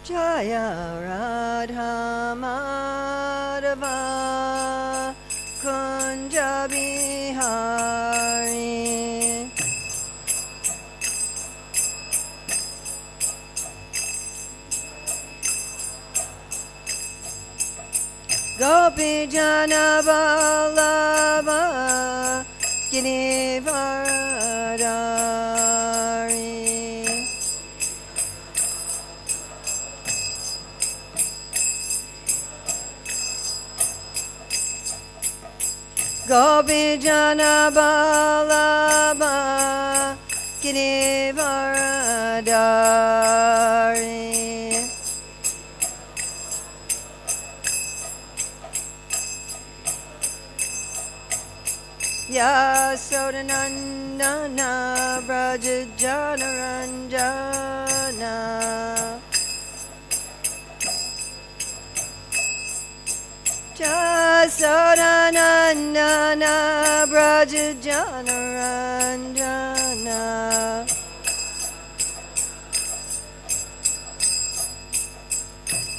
Jaya Radha Madhava Kunja Bihari Gopi Jana Vallabha Girivaradari Gopi Jana Vallabha Girivaradari Yasodanandana Braja Janaranjana Yasodanandana Braja Janaranjana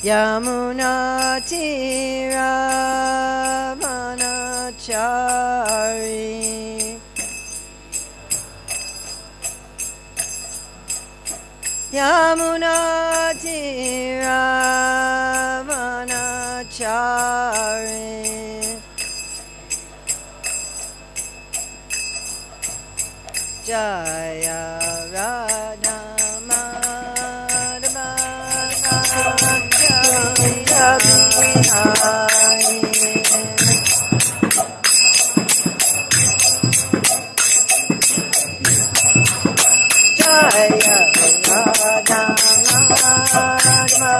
Yamuna Tira Vanachari Yamuna Tira Vanachari Jaya Radha Madhava Jaya Bihari Jaya Radha Madhava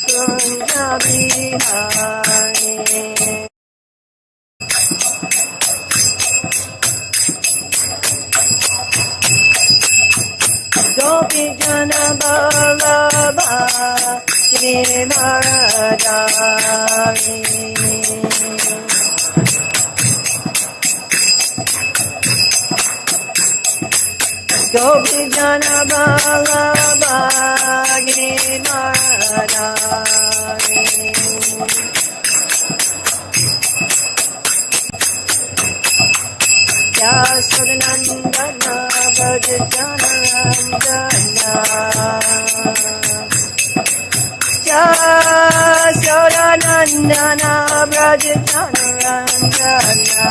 Kunja Bihari Gopi Jana Vallabha Girivaradari Gopi Jana Vallabha Girivaradari Yasodanandana Braja Janaranjana Yasodanandana Braja Janaranjana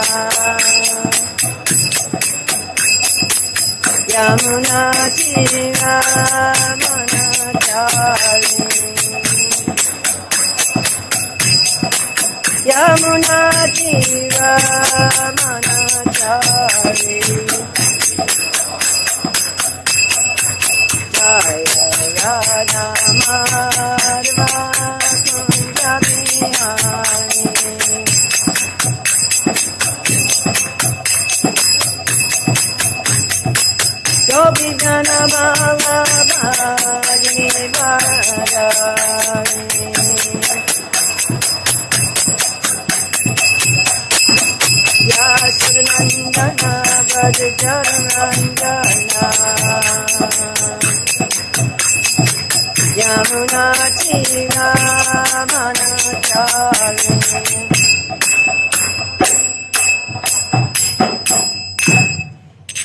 Yamuna Tira Vanachari Yamuna Tira Vanachari Jaya Radha Madhava Kunja Bihari Gopi Jana Vallabha Girivaradari Yasodanandana Braja Janaranjana Yamuna Tira Vanachari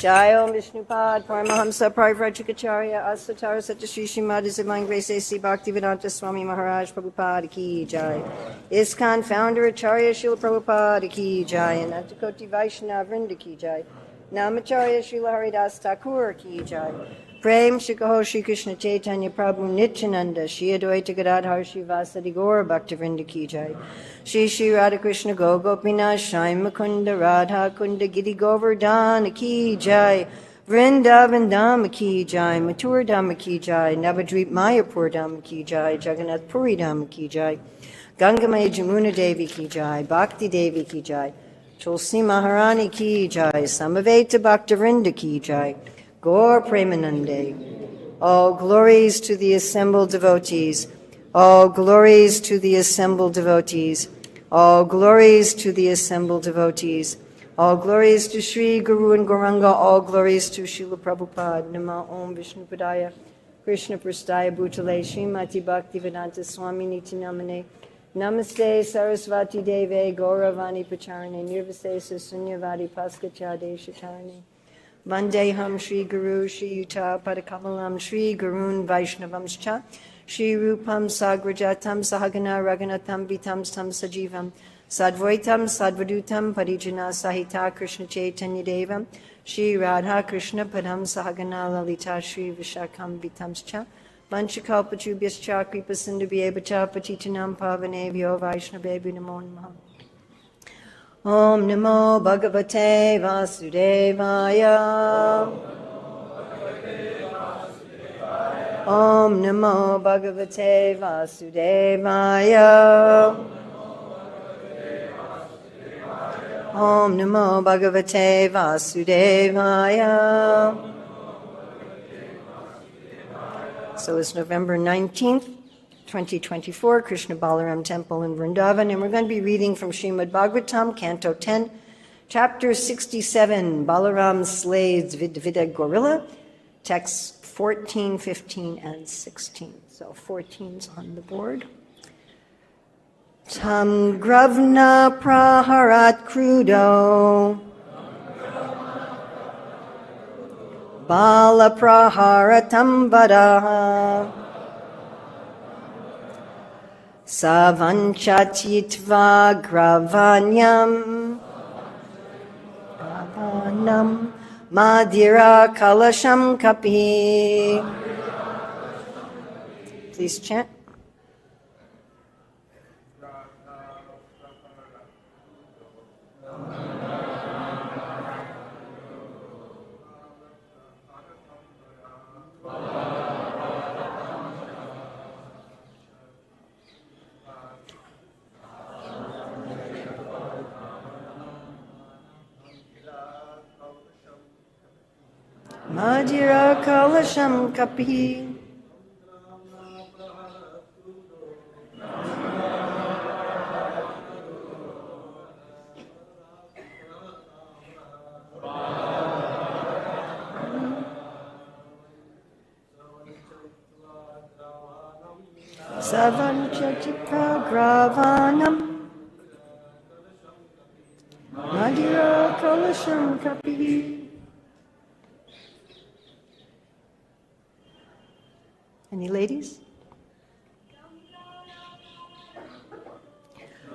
Jai Om Vishnupad Paramahamsa Parivrajikacharya Asatara Satyashri Srimad His Divine Grace A.C. Bhaktivedanta Swami Maharaj Prabhupada Ki Jai ISKCON Founder Acharya Srila Prabhupada Ki Jai Anantakoti Vaishnava Vrinda Ki Jai Namacharya Srila Haridas Thakur Ki Jai Prem Shikaho Shri Krishna Chaitanya Prabhu Nityananda Shri Advaita Gadadhar Shri Vasadi Gaura Bhaktivinoda Ki Jai Shri Shri Radha Krishna Go Gopinath Shai Mukunda Radha Kunda Giri Govardhana Ki Jai Vrindavan Dhama Ki Jai Mathura Dhama Ki Jai Navadvip Mayapur Dhama Ki Jai Jagannath Puri Dhama Ki Jai Gangamaya Jamuna Devi Ki Jai Bhakti Devi Ki Jai Tulsi Maharani Ki Jai Samaveta Bhaktivinoda Ki Jai Gaur Premanande. All glories to the assembled devotees. All glories to the assembled devotees. All glories to the assembled devotees. All glories to Sri Guru and Gauranga. All glories to Srila Prabhupada. Nama Om Vishnupadaya. Krishna Prastaya Bhutale Srimati Bhaktivedanta Swami Niti Namane Namaste Sarasvati Deve Gauravani Pacharane Nirvasesa Sunyavadi Paskachade Shatarane Vandeham Shri Guru Shri Yuta Padakamalam Shri Gurun Vaishnavamscha Shri Rupam Sagrajatam Sahagana Raghunatam Vitam Tam Sajivam Sadvaitam Sadvadutam Parijana Sahita Krishna Chaitanya Devam Shri Radha Krishna Padam Sahagana Lalita Shri Vishakam Vitamscha Vanchakalpachubhyascha Kripasindubhyevacha Patitanam Pavanebhyo Vaishnavebhyo Namo Namaha. Om Namo Bhagavate Vasudevaya. Om Namo Bhagavate Vasudevaya. Om Namo Bhagavate Vasudevaya. So it's November 19th, 2024, Krishna Balaram Temple in Vrindavan, and we're going to be reading from Srimad Bhagavatam, Canto 10, Chapter 67, Balaram slays Dvivida gorilla, texts 14, 15, and 16. So 14's on the board. Tam grāvṇā prāharat kruddho bala-prāharatāṁ varaḥ sa vañcayitvā grāvāṇaṁ madirā-kalaśaṁ kapiḥ. Please chant. Madirā-kalaśaṁ kapiḥ. Sa vañcayitvā grāvāṇaṁ madirā-kalaśaṁ kapiḥ. Any ladies?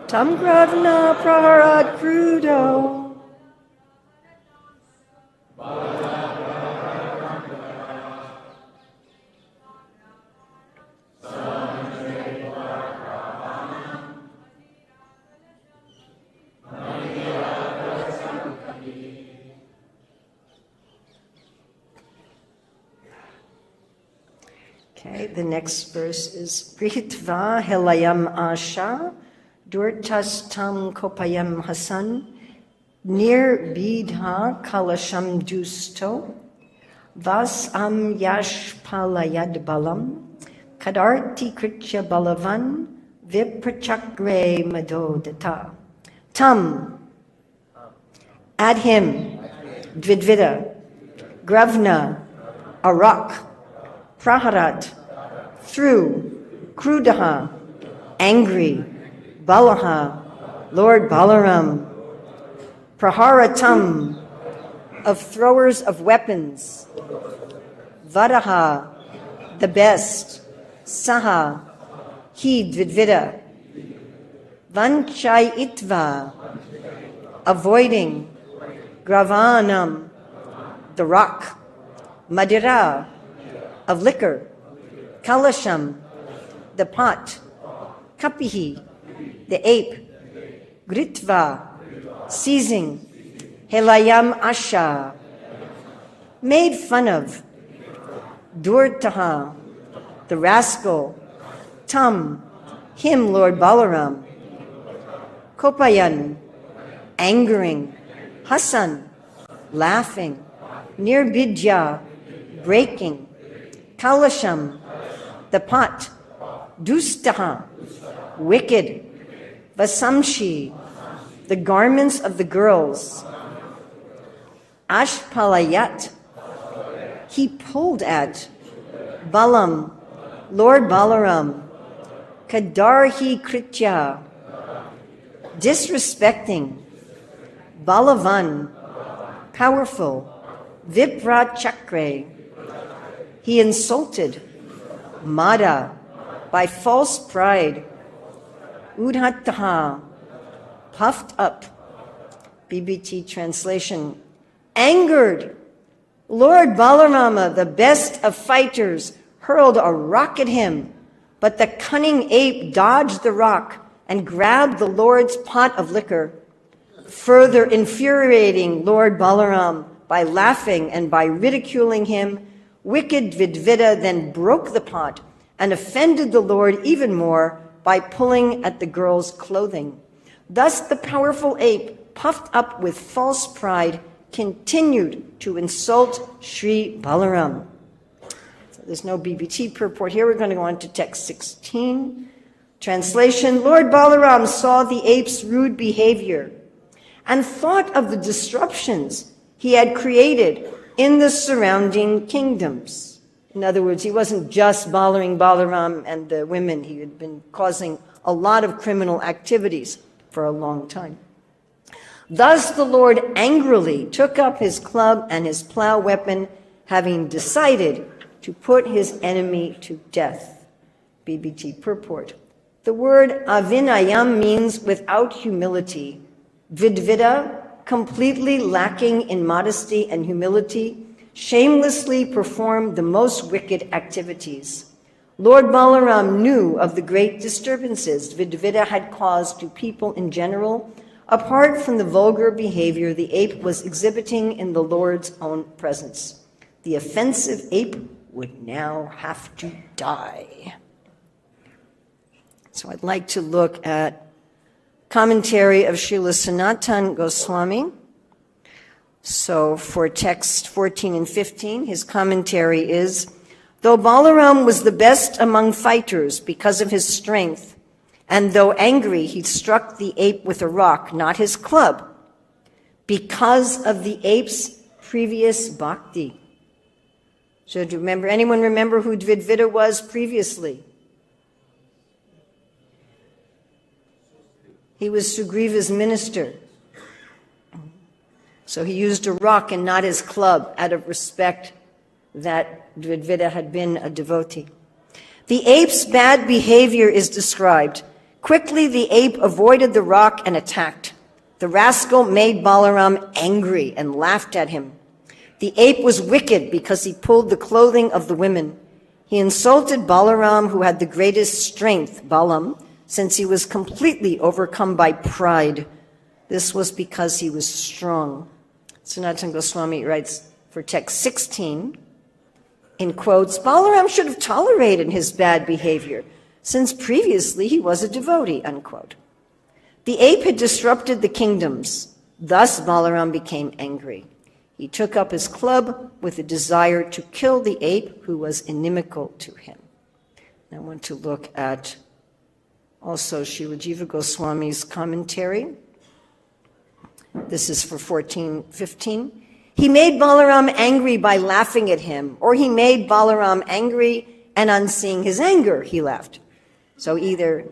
Tam grāvṇā prāharat kruddho Okay, the next verse is gṛhītvā helayām āśā, dhūrtas tam kopayan hasan, nirbhidya-kalaśaṁ duṣṭo, āsphālayad balam, kadarthī-kṛtya bala-vān, vipracakre madoddhataḥ. Tam, add him, Dvivida, grāvṇā, a rock, prāharat, through, kruddho, angry, balaḥ, Lord Balaram, praharatāṁ, of throwers of weapons, varaḥ, the best, saha, he, Dvivida, vañcayitvā, avoiding, grāvāṇaṁ, the rock, madirā, of liquor, kalaśaṁ, the pot, kapiḥ, the ape, gṛhītvā, seizing, helayām asha, made fun of, dhūrtas, the rascal, tam, him, Lord Balaram, kopayan, angering, hasan, laughing, nirbhidya, breaking, kalaśaṁ, the pot, duṣṭo, wicked, vāsāṁsy, the garments of the girls, āsphālayad, he pulled at, Balam, Lord Balaram, kadarthī-kṛtya, disrespecting, bala-vān, powerful, vipracakre, he insulted, mada, by false pride, uddhataḥ, puffed up, BBT translation, angered. Lord Balaram, the best of fighters, hurled a rock at him, but the cunning ape dodged the rock and grabbed the Lord's pot of liquor, further infuriating Lord Balaram by laughing and by ridiculing him. Wicked Dvivida then broke the pot and offended the Lord even more by pulling at the girl's clothing. Thus the powerful ape, puffed up with false pride, continued to insult Sri Balaram. So there's no BBT purport here. We're going to go on to text 16. Translation, Lord Balaram saw the ape's rude behavior and thought of the disruptions he had created in the surrounding kingdoms. In other words, he wasn't just bothering Balaram and the women. He had been causing a lot of criminal activities for a long time. Thus the Lord angrily took up his club and his plow weapon, having decided to put his enemy to death. BBT purport. The word avinayam means without humility. Dvivida, completely lacking in modesty and humility, shamelessly performed the most wicked activities. Lord Balaram knew of the great disturbances Dvivida had caused to people in general, apart from the vulgar behavior the ape was exhibiting in the Lord's own presence. The offensive ape would now have to die. So I'd like to look at commentary of Srila Sanatana Goswami. So for text 14 and 15, his commentary is, though Balaram was the best among fighters because of his strength, and though angry, he struck the ape with a rock, not his club, because of the ape's previous bhakti. So do you remember, anyone remember who Dvivida was previously? He was Sugriva's minister. So he used a rock and not his club out of respect that Dvivida had been a devotee. The ape's bad behavior is described. Quickly the ape avoided the rock and attacked. The rascal made Balaram angry and laughed at him. The ape was wicked because he pulled the clothing of the women. He insulted Balaram, who had the greatest strength, balam, since he was completely overcome by pride. This was because he was strong. Sanatana Goswami writes for text 16, in quotes, Balaram should have tolerated his bad behavior, since previously he was a devotee, unquote. The ape had disrupted the kingdoms. Thus Balaram became angry. He took up his club with a desire to kill the ape who was inimical to him. And I want to look at also Srila Jiva Goswami's commentary. This is for 14:15. He made Balaram angry by laughing at him, or he made Balaram angry and on seeing his anger, he laughed. So either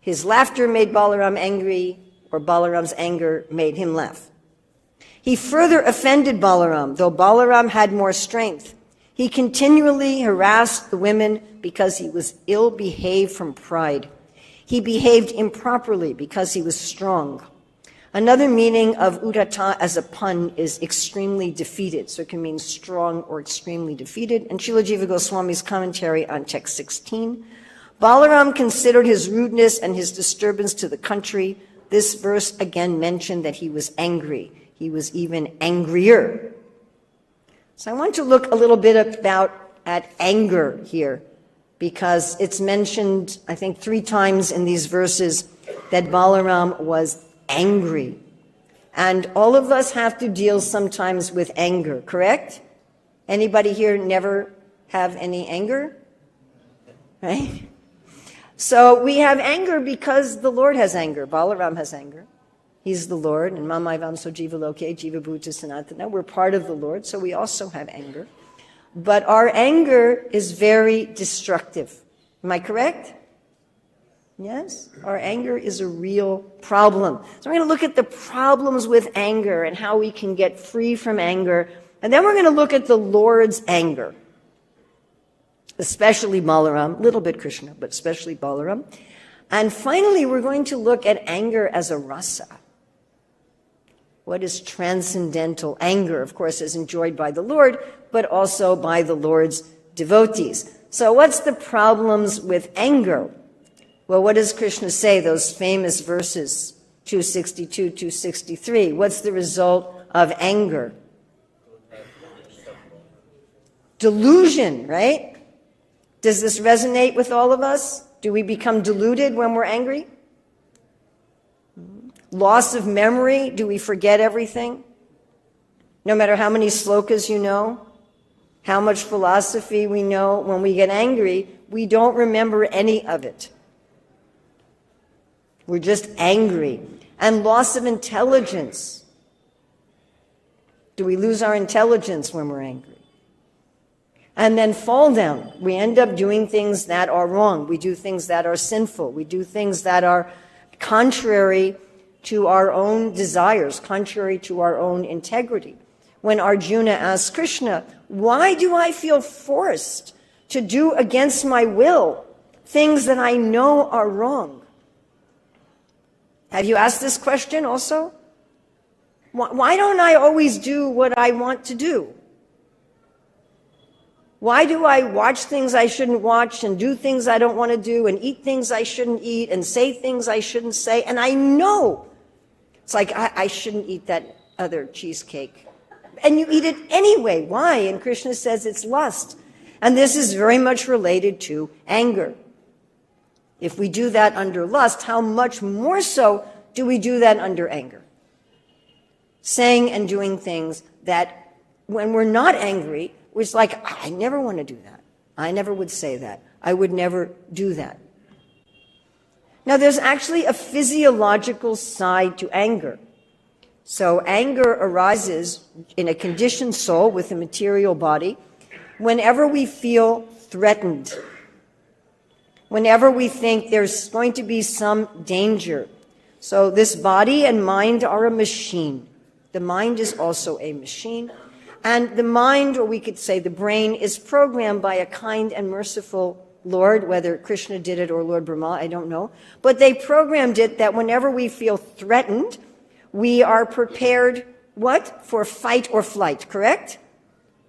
his laughter made Balaram angry or Balaram's anger made him laugh. He further offended Balaram, though Balaram had more strength. He continually harassed the women because he was ill-behaved from pride. He behaved improperly because he was strong. Another meaning of uddhataḥ as a pun is extremely defeated. So it can mean strong or extremely defeated. And Srila Jiva Goswami's commentary on text 16. Balaram considered his rudeness and his disturbance to the country. This verse again mentioned that he was angry. He was even angrier. So I want to look a little bit at anger here, because it's mentioned, I think, 3 times in these verses that Balaram was angry. And all of us have to deal sometimes with anger, correct? Anybody here never have any anger? Right? So we have anger because the Lord has anger. Balaram has anger. He's the Lord, and mamai vamso jiva loke, jiva bhuta sanatana. We're part of the Lord, so we also have anger. but our anger is very destructive. Am I correct? Yes? Our anger is a real problem. So we're going to look at the problems with anger and how we can get free from anger. And then we're going to look at the Lord's anger, especially Balaram, a little bit Krishna, but especially Balaram. And finally, we're going to look at anger as a rasa. What is transcendental anger, of course, is enjoyed by the Lord, but also by the Lord's devotees. So what's the problems with anger? Well, what does Krishna say, those famous verses, 262, 263? What's the result of anger? Delusion, right? Does this resonate with all of us? Do we become deluded when we're angry? Loss of memory? Do we forget everything? No matter how many slokas you know, how much philosophy we know, when we get angry, we don't remember any of it. We're just angry. And loss of intelligence. Do we lose our intelligence when we're angry? And then fall down. We end up doing things that are wrong. We do things that are sinful. We do things that are contrary to our own desires, contrary to our own integrity. When Arjuna asked Krishna, why do I feel forced to do against my will things that I know are wrong? Have you asked this question also? Why don't I always do what I want to do? Why do I watch things I shouldn't watch and do things I don't want to do and eat things I shouldn't eat and say things I shouldn't say? And I know. It's like, I shouldn't eat that other cheesecake. And you eat it anyway. Why? And Krishna says it's lust. And this is very much related to anger. If we do that under lust, how much more so do we do that under anger? Saying and doing things that when we're not angry, it's like, I never want to do that. I never would say that. I would never do that. Now, there's actually a physiological side to anger. So anger arises in a conditioned soul with a material body whenever we feel threatened, whenever we think there's going to be some danger. So this body and mind are a machine. The mind is also a machine. And the mind, or we could say the brain, is programmed by a kind and merciful Lord, whether Krishna did it or Lord Brahma, I don't know. But they programmed it that whenever we feel threatened, we are prepared, what? For fight or flight, correct?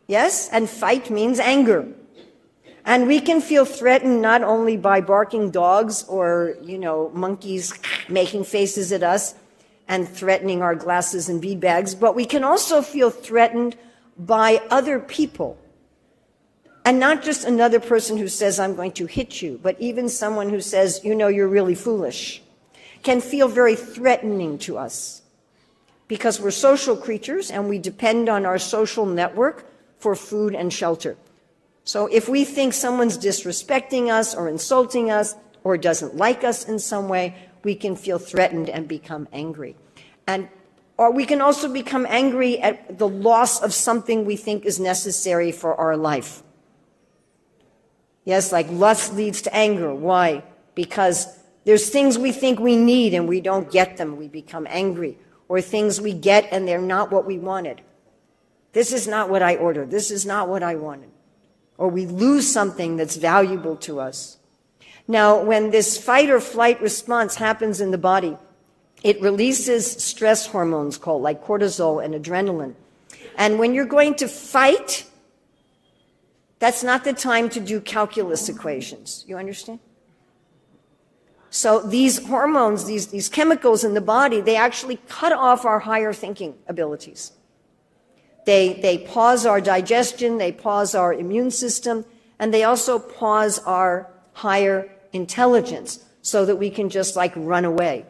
Yes? And fight means anger. And we can feel threatened not only by barking dogs or, monkeys making faces at us and threatening our glasses and bead bags, but we can also feel threatened by other people. And not just another person who says, I'm going to hit you, but even someone who says, you're really foolish, can feel very threatening to us. Because we're social creatures and we depend on our social network for food and shelter. So if we think someone's disrespecting us or insulting us or doesn't like us in some way, we can feel threatened and become angry. Or we can also become angry at the loss of something we think is necessary for our life. Yes, like lust leads to anger. Why? Because there's things we think we need and we don't get them. We become angry. Or things we get and they're not what we wanted. This is not what I ordered. This is not what I wanted. Or we lose something that's valuable to us. Now, when this fight or flight response happens in the body, it releases stress hormones called like cortisol and adrenaline. And when you're going to fight, that's not the time to do calculus equations. You understand? So these hormones, these chemicals in the body, they actually cut off our higher thinking abilities. They pause our digestion, they pause our immune system, and they also pause our higher intelligence so that we can just like run away.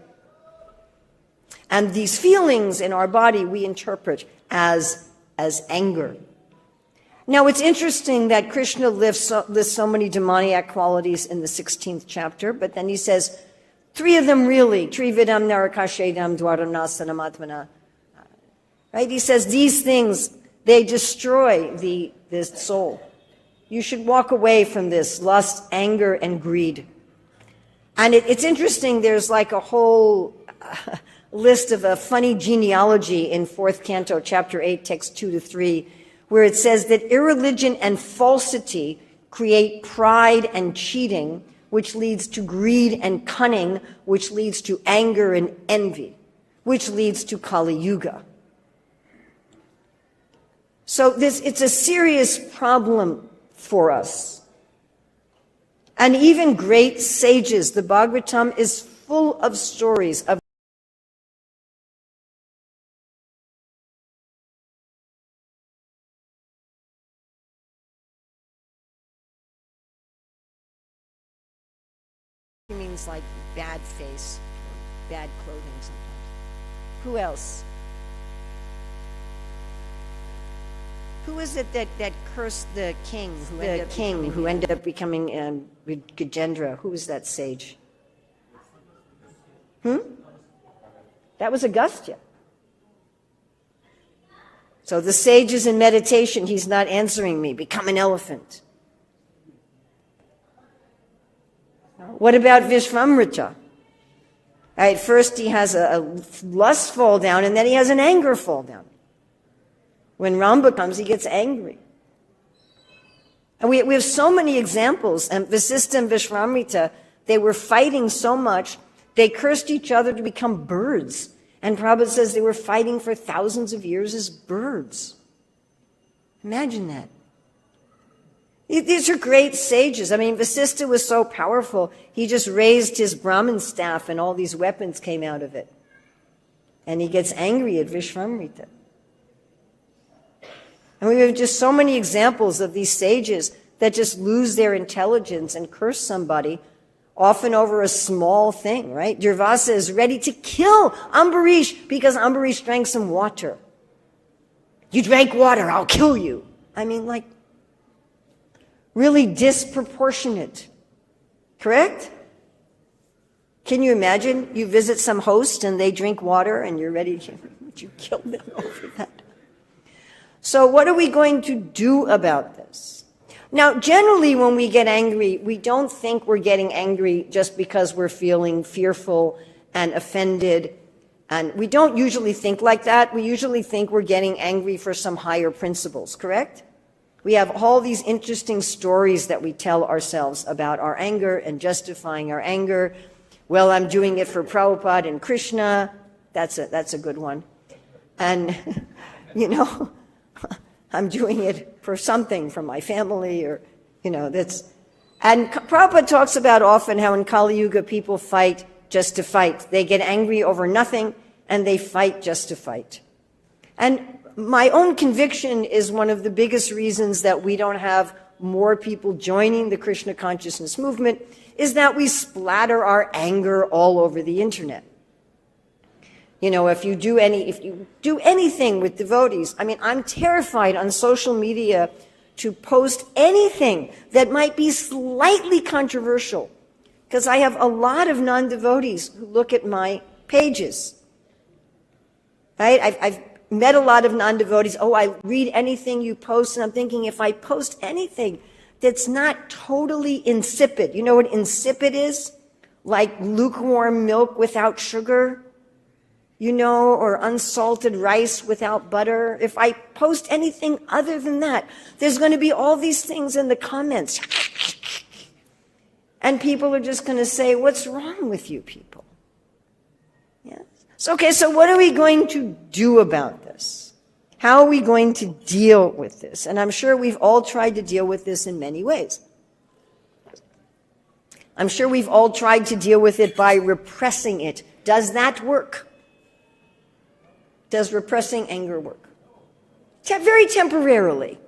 And these feelings in our body we interpret as anger. Now, it's interesting that Krishna lists so many demoniac qualities in the 16th chapter, but then he says, 3 of them really, Trividam narakashedam dvaranasanamatmana. Right? He says these things, they destroy the this soul. You should walk away from this lust, anger, and greed. And it's interesting, there's like a whole list of a funny genealogy in 4th Canto, chapter 8, text 2 to 3, where it says that irreligion and falsity create pride and cheating, which leads to greed and cunning, which leads to anger and envy, which leads to Kali Yuga. So it's a serious problem for us. And even great sages, the Bhagavatam is full of stories of means like bad face, or bad clothing sometimes. Who else? Who is it that cursed the king who ended up becoming Gajendra? Who was that sage? That was Agastya. So the sage is in meditation. He's not answering me. Become an elephant. What about Vishvamrita? Right, first he has a lust fall down, and then he has an anger fall down. When Ramba comes, he gets angry. And we have so many examples. And Vasistha and Vishvamrita, they were fighting so much, they cursed each other to become birds. And Prabhupada says they were fighting for thousands of years as birds. Imagine that. These are great sages. I mean, Vasistha was so powerful, he just raised his Brahmin staff and all these weapons came out of it. And he gets angry at Vishvamrita. And we have just so many examples of these sages that just lose their intelligence and curse somebody, often over a small thing, right? Durvasa is ready to kill Ambarish because Ambarish drank some water. You drank water, I'll kill you. I mean, like, really disproportionate. Correct? Can you imagine? You visit some host and they drink water and you're ready to, would you kill them over that? So what are we going to do about this? Now, generally when we get angry, we don't think we're getting angry just because we're feeling fearful and offended. And we don't usually think like that. We usually think we're getting angry for some higher principles, correct? We have all these interesting stories that we tell ourselves about our anger and justifying our anger. Well, I'm doing it for Prabhupada and Krishna. That's a good one. And, you know, I'm doing it for something, for my family, or, you know, that's... And Prabhupada talks about often how in Kali Yuga people fight just to fight. They get angry over nothing, and they fight just to fight. And my own conviction is one of the biggest reasons that we don't have more people joining the Krishna consciousness movement is that we splatter our anger all over the internet. You know, if you do anything with devotees, I mean, I'm terrified on social media to post anything that might be slightly controversial, because I have a lot of non-devotees who look at my pages. Right? I've met a lot of non-devotees. Oh, I read anything you post, and I'm thinking, if I post anything that's not totally insipid, you know what insipid is? Like lukewarm milk without sugar, you know, or unsalted rice without butter. If I post anything other than that, there's going to be all these things in the comments. And people are just going to say, what's wrong with you people? Yes. So, okay, so what are we going to do about this? How are we going to deal with this? And I'm sure we've all tried to deal with this in many ways. I'm sure we've all tried to deal with it by repressing it. Does that work? Does repressing anger work? Very temporarily.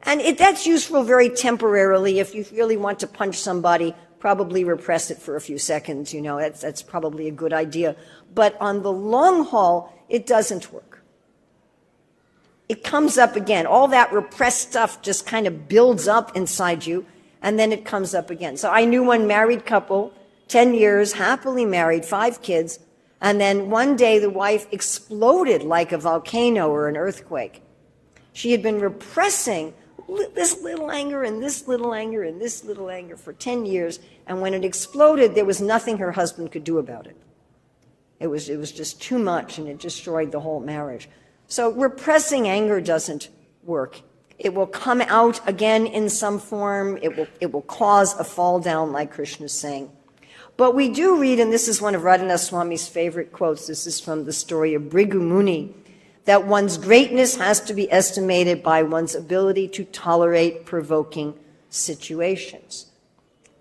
And that's useful very temporarily. If you really want to punch somebody, probably repress it for a few seconds, you know, that's probably a good idea. But on the long haul, it doesn't work. It comes up again. All that repressed stuff just kind of builds up inside you, and then it comes up again. So I knew one married couple, 10 years, happily married, 5 kids, and then one day the wife exploded like a volcano or an earthquake. She had been repressing this little anger and this little anger and this little anger for 10 years. And when it exploded, there was nothing her husband could do about it. It was just too much, and it destroyed the whole marriage. So repressing anger doesn't work. It will come out again in some form. It will cause a fall down, like Krishna is saying. But we do read, and this is one of Radhanath Swami's favorite quotes, this is from the story of Bhrigu Muni, that one's greatness has to be estimated by one's ability to tolerate provoking situations.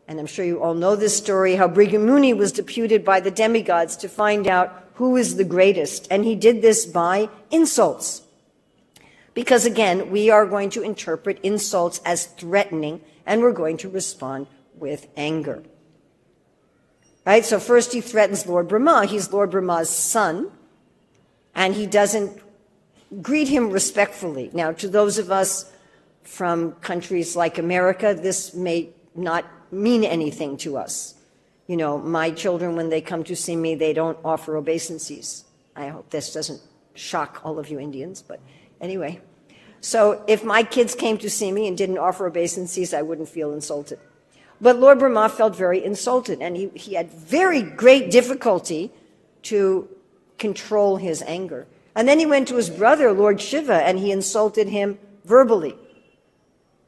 And I'm sure you all know this story, how Bhrigu Muni was deputed by the demigods to find out who is the greatest. And he did this by insults. Because again, we are going to interpret insults as threatening, and we're going to respond with anger. Right? So first he threatens Lord Brahma. He's Lord Brahma's son, and he doesn't greet him respectfully. Now, to those of us from countries like America, this may not mean anything to us. You know, my children, when they come to see me, they don't offer obeisances. I hope this doesn't shock all of you Indians, but anyway. So if my kids came to see me and didn't offer obeisances, I wouldn't feel insulted. But Lord Brahma felt very insulted, and he had very great difficulty to control his anger. And then he went to his brother, Lord Shiva, and he insulted him verbally.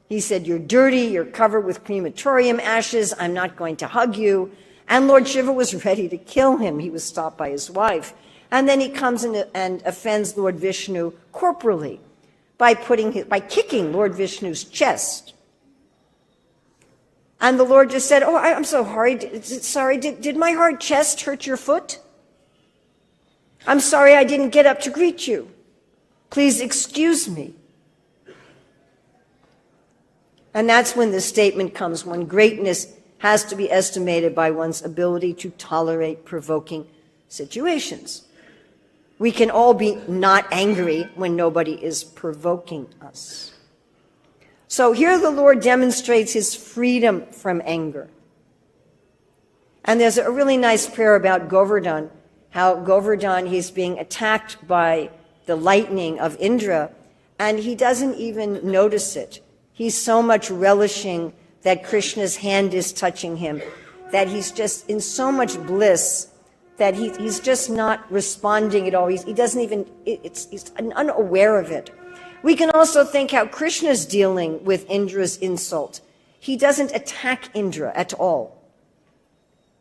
He said, "You're dirty, you're covered with crematorium ashes, I'm not going to hug you." And Lord Shiva was ready to kill him. He was stopped by his wife. And then he comes in and offends Lord Vishnu corporally by kicking Lord Vishnu's chest. And the Lord just said, "Oh, I'm so sorry. Did my hard chest hurt your foot? I'm sorry I didn't get up to greet you. Please excuse me." And that's when the statement comes, when greatness has to be estimated by one's ability to tolerate provoking situations. We can all be not angry when nobody is provoking us. So here the Lord demonstrates his freedom from anger. And there's a really nice prayer about Govardhan, how Govardhan, he's being attacked by the lightning of Indra, and he doesn't even notice it. He's so much relishing that Krishna's hand is touching him, that he's just in so much bliss that he's just not responding at all. He doesn't even, he's unaware of it. We can also think how Krishna's dealing with Indra's insult. He doesn't attack Indra at all.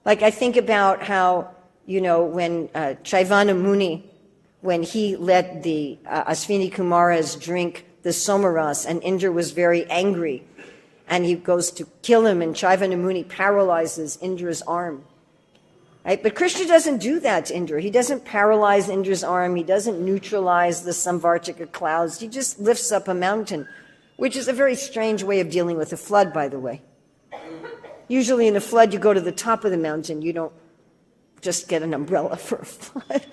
Like I think about how, you know, when Chaivana Muni, when he let the Ashvini Kumaras drink the Somaras, and Indra was very angry, and he goes to kill him, and Chaivana Muni paralyzes Indra's arm. Right? But Krishna doesn't do that to Indra. He doesn't paralyze Indra's arm. He doesn't neutralize the Samvartika clouds. He just lifts up a mountain, which is a very strange way of dealing with a flood, by the way. Usually in a flood, you go to the top of the mountain. You don't just get an umbrella for a flood.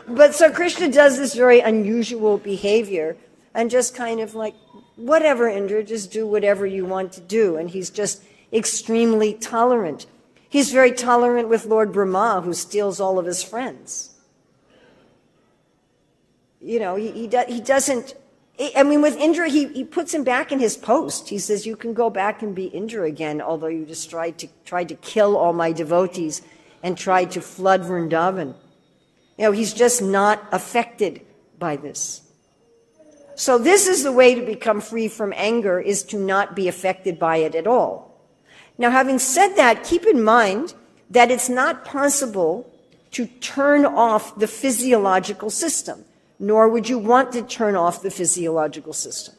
But so Krishna does this very unusual behavior and just kind of like, whatever, Indra, just do whatever you want to do. And he's just extremely tolerant. He's very tolerant with Lord Brahma, who steals all of his friends. You know, he doesn't, I mean, with Indra, he puts him back in his post. He says, you can go back and be Indra again, although you just tried to kill all my devotees and tried to flood Vrindavan. You know, he's just not affected by this. So this is the way to become free from anger, is to not be affected by it at all. Now, having said that, keep in mind that it's not possible to turn off the physiological system, nor would you want to turn off the physiological system.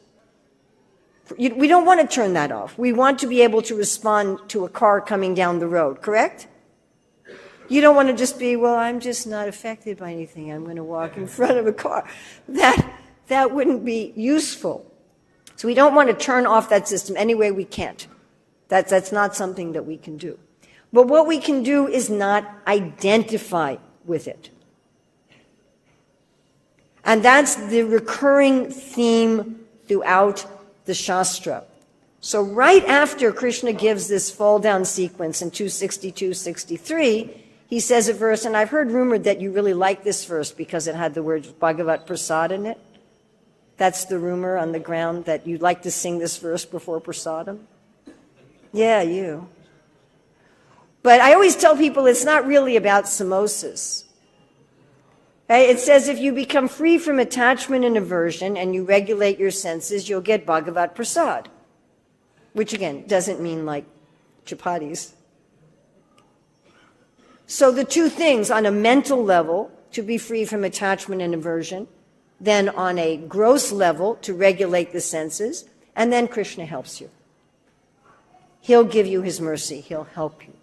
We don't want to turn that off. We want to be able to respond to a car coming down the road, correct? You don't want to just be, well, I'm just not affected by anything. I'm going to walk in front of a car. That wouldn't be useful. So we don't want to turn off that system any way we can't. That's not something that we can do. But what we can do is not identify with it. And that's the recurring theme throughout the Shastra. So right after Krishna gives this fall down sequence in 262-63, he says a verse, and I've heard rumored that you really like this verse because it had the word Bhagavat Prasad in it. That's the rumor on the ground, that you'd like to sing this verse before prasadam. Yeah, you. But I always tell people it's not really about samosas. Okay? It says if you become free from attachment and aversion and you regulate your senses, you'll get Bhagavat Prasad. Which again, doesn't mean like chapatis. So the two things, on a mental level, to be free from attachment and aversion, then on a gross level, to regulate the senses, and then Krishna helps you. He'll give you his mercy. He'll help you.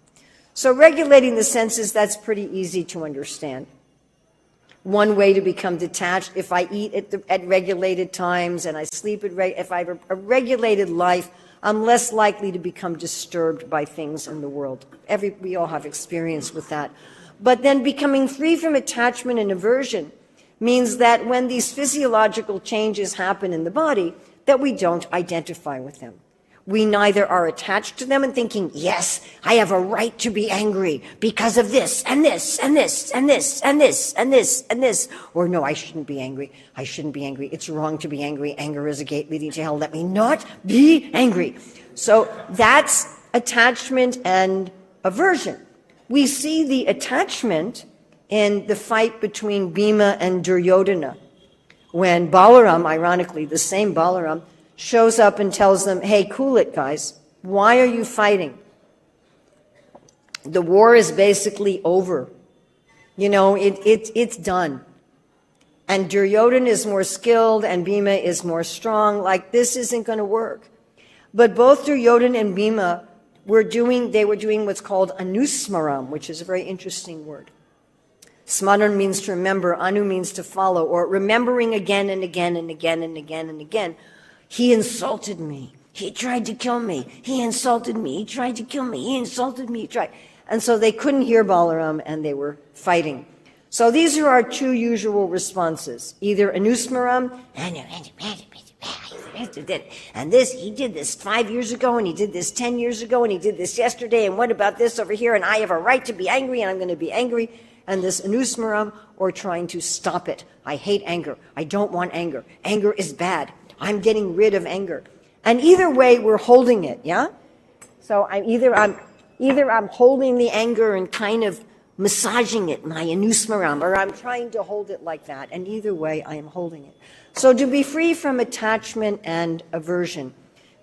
So regulating the senses, that's pretty easy to understand. One way to become detached, if I eat at regulated times and I sleep if I have a regulated life, I'm less likely to become disturbed by things in the world. We all have experience with that. But then becoming free from attachment and aversion means that when these physiological changes happen in the body, that we don't identify with them. We neither are attached to them and thinking, yes, I have a right to be angry because of this and this and this and this and this and this and this. Or no, I shouldn't be angry. I shouldn't be angry. It's wrong to be angry. Anger is a gate leading to hell. Let me not be angry. So that's attachment and aversion. We see the attachment in the fight between Bhima and Duryodhana, when Balaram, ironically, the same Balaram, shows up and tells them, hey, cool it, guys. Why are you fighting? The war is basically over. You know, it's done. And Duryodhana is more skilled and Bhima is more strong. Like, this isn't going to work. But both Duryodhana and Bhima were doing what's called anusmaram, which is a very interesting word. Smaran means to remember, anu means to follow, or remembering again and again and again and again and again. He insulted me. He tried to kill me. He insulted me. He tried to kill me. He insulted me. He tried. And so they couldn't hear Balaram and they were fighting. So these are our two usual responses. Either anusmaram, and this, he did this 5 years ago, and he did this 10 years ago, and he did this yesterday, and what about this over here? And I have a right to be angry, and I'm going to be angry. And this anusmaram, or trying to stop it. I hate anger. I don't want anger. Anger is bad. I'm getting rid of anger. And either way, we're holding it, yeah? So I'm holding the anger and kind of massaging it, my anusmaram, or I'm trying to hold it like that. And either way, I am holding it. So to be free from attachment and aversion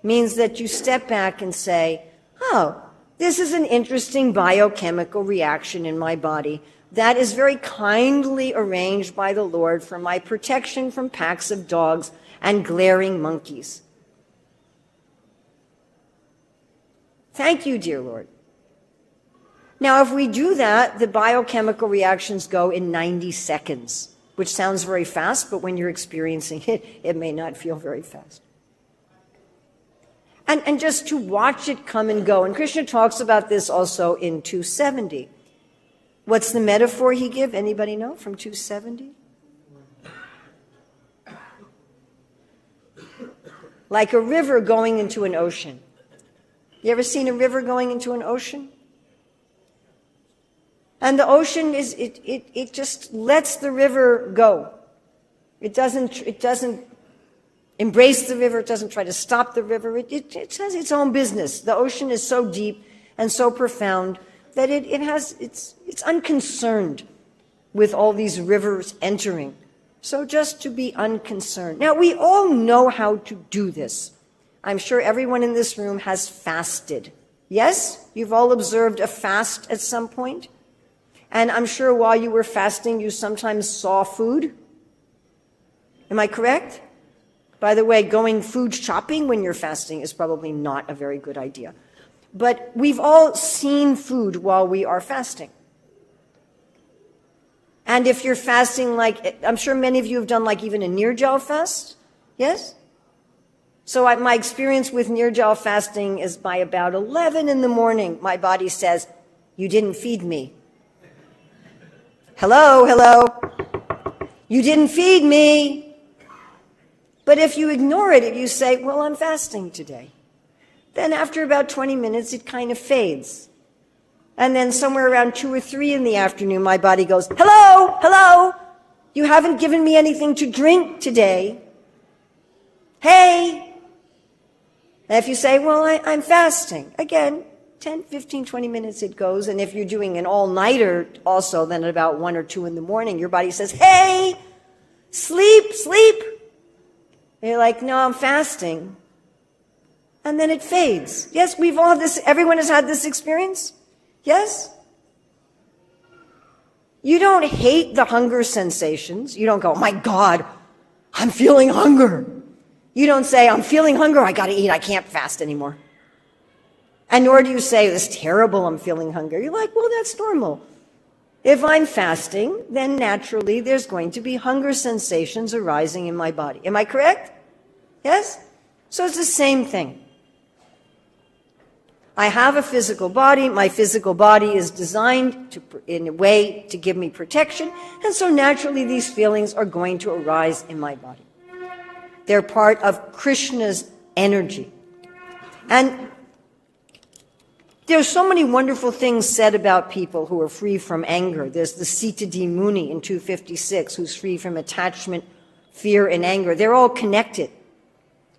means that you step back and say, oh, this is an interesting biochemical reaction in my body that is very kindly arranged by the Lord for my protection from packs of dogs and glaring monkeys. Thank you, dear Lord. Now, if we do that, the biochemical reactions go in 90 seconds, which sounds very fast, but when you're experiencing it, it may not feel very fast. And just to watch it come and go. And Krishna talks about this also in 270. What's the metaphor he gives? Anybody know from 270? Like a river going into an ocean. You ever seen a river going into an ocean? And the ocean it just lets the river go. It doesn't embrace the river. It doesn't try to stop the river. It has its own business. The ocean is so deep and so profound that it's unconcerned with all these rivers entering. So just to be unconcerned. Now, we all know how to do this. I'm sure everyone in this room has fasted. Yes? You've all observed a fast at some point? And I'm sure while you were fasting, you sometimes saw food. Am I correct? By the way, going food shopping when you're fasting is probably not a very good idea. But we've all seen food while we are fasting. And if you're fasting, like, I'm sure many of you have done like even a Nirjal fast. Yes? So my experience with Nirjal fasting is by about 11 in the morning, my body says, you didn't feed me. Hello, hello. You didn't feed me. But if you ignore it, if you say, well, I'm fasting today, then after about 20 minutes, it kind of fades. And then somewhere around 2 or 3 in the afternoon, my body goes, hello, hello. You haven't given me anything to drink today. Hey! And if you say, well, I'm fasting, again, 10, 15, 20 minutes it goes. And if you're doing an all-nighter also, then at about 1 or 2 in the morning, your body says, hey, sleep, sleep. And you're like, no, I'm fasting. And then it fades. Yes, we've all this, everyone has had this experience. Yes? You don't hate the hunger sensations. You don't go, oh my God, I'm feeling hunger. You don't say, I'm feeling hunger, I gotta eat, I can't fast anymore. And nor do you say, it's terrible, I'm feeling hunger. You're like, well, that's normal. If I'm fasting, then naturally there's going to be hunger sensations arising in my body. Am I correct? Yes? So it's the same thing. I have a physical body. My physical body is designed in a way to give me protection. And so naturally these feelings are going to arise in my body. They're part of Krishna's energy. And there's so many wonderful things said about people who are free from anger. There's the Sita D. Muni in 256, who's free from attachment, fear, and anger. They're all connected.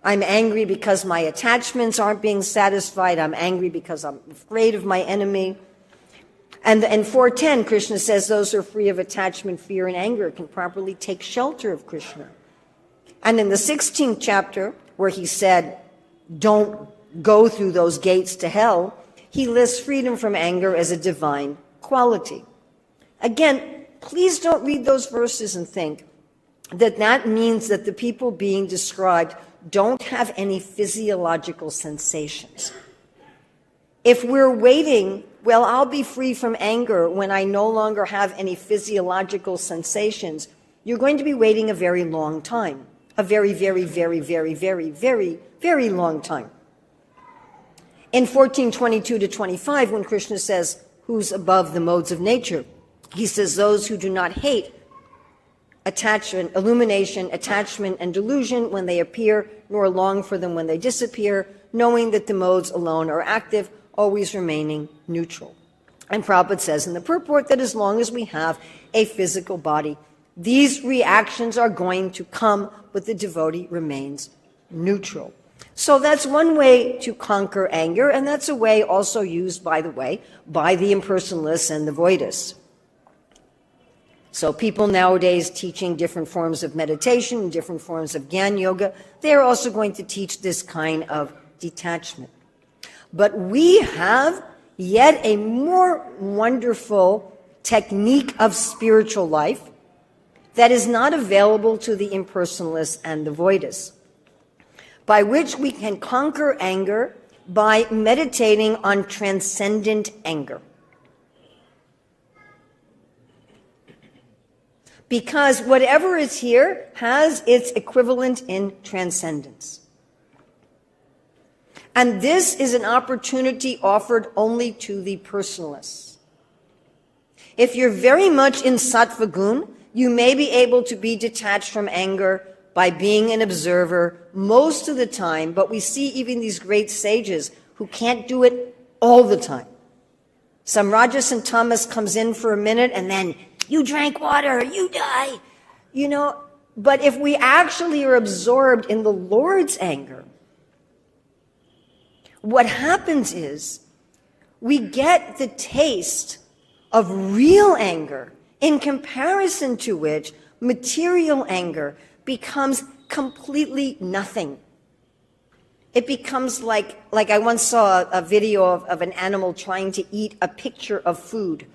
I'm angry because my attachments aren't being satisfied. I'm angry because I'm afraid of my enemy. And in 410, Krishna says those who are free of attachment, fear, and anger can properly take shelter of Krishna. And in the 16th chapter, where he said, don't go through those gates to hell, he lists freedom from anger as a divine quality. Again, please don't read those verses and think that that means that the people being described don't have any physiological sensations. If we're waiting, well, I'll be free from anger when I no longer have any physiological sensations, you're going to be waiting a very long time. A very, very, very, very, very, very, very long time. In 14:22 to 25, when Krishna says, who's above the modes of nature, he says, those who do not hate attachment, illumination, attachment, and delusion when they appear, nor long for them when they disappear, knowing that the modes alone are active, always remaining neutral. And Prabhupada says in the purport that as long as we have a physical body, these reactions are going to come, but the devotee remains neutral. So that's one way to conquer anger, and that's a way also used, by the way, by the impersonalists and the voidists. So people nowadays teaching different forms of meditation, different forms of Gyan Yoga, they are also going to teach this kind of detachment. But we have yet a more wonderful technique of spiritual life that is not available to the impersonalists and the voidists, by which we can conquer anger by meditating on transcendent anger. Because whatever is here has its equivalent in transcendence. And this is an opportunity offered only to the personalists. If you're very much in sattva gun, you may be able to be detached from anger by being an observer most of the time, but we see even these great sages who can't do it all the time. Some Rajas and Tamas comes in for a minute and then, you drank water, you die. You know, but if we actually are absorbed in the Lord's anger, what happens is we get the taste of real anger, in comparison to which material anger becomes completely nothing. It becomes like I once saw a video of an animal trying to eat a picture of food.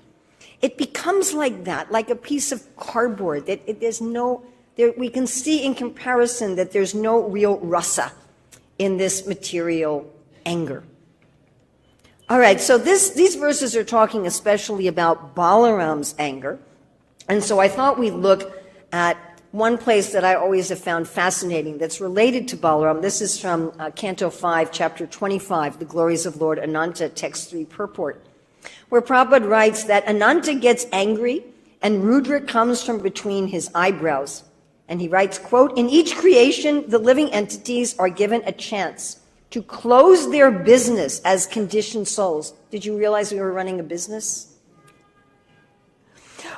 It becomes like that, like a piece of cardboard. We can see in comparison that there's no real rasa in this material anger. All right, so these verses are talking especially about Balaram's anger. And so I thought we'd look at one place that I always have found fascinating that's related to Balaram. This is from Canto 5, Chapter 25, The Glories of Lord Ananta, Text 3, Purport, where Prabhupada writes that Ananta gets angry and Rudra comes from between his eyebrows. And he writes, quote, in each creation, the living entities are given a chance to close their business as conditioned souls. Did you realize we were running a business?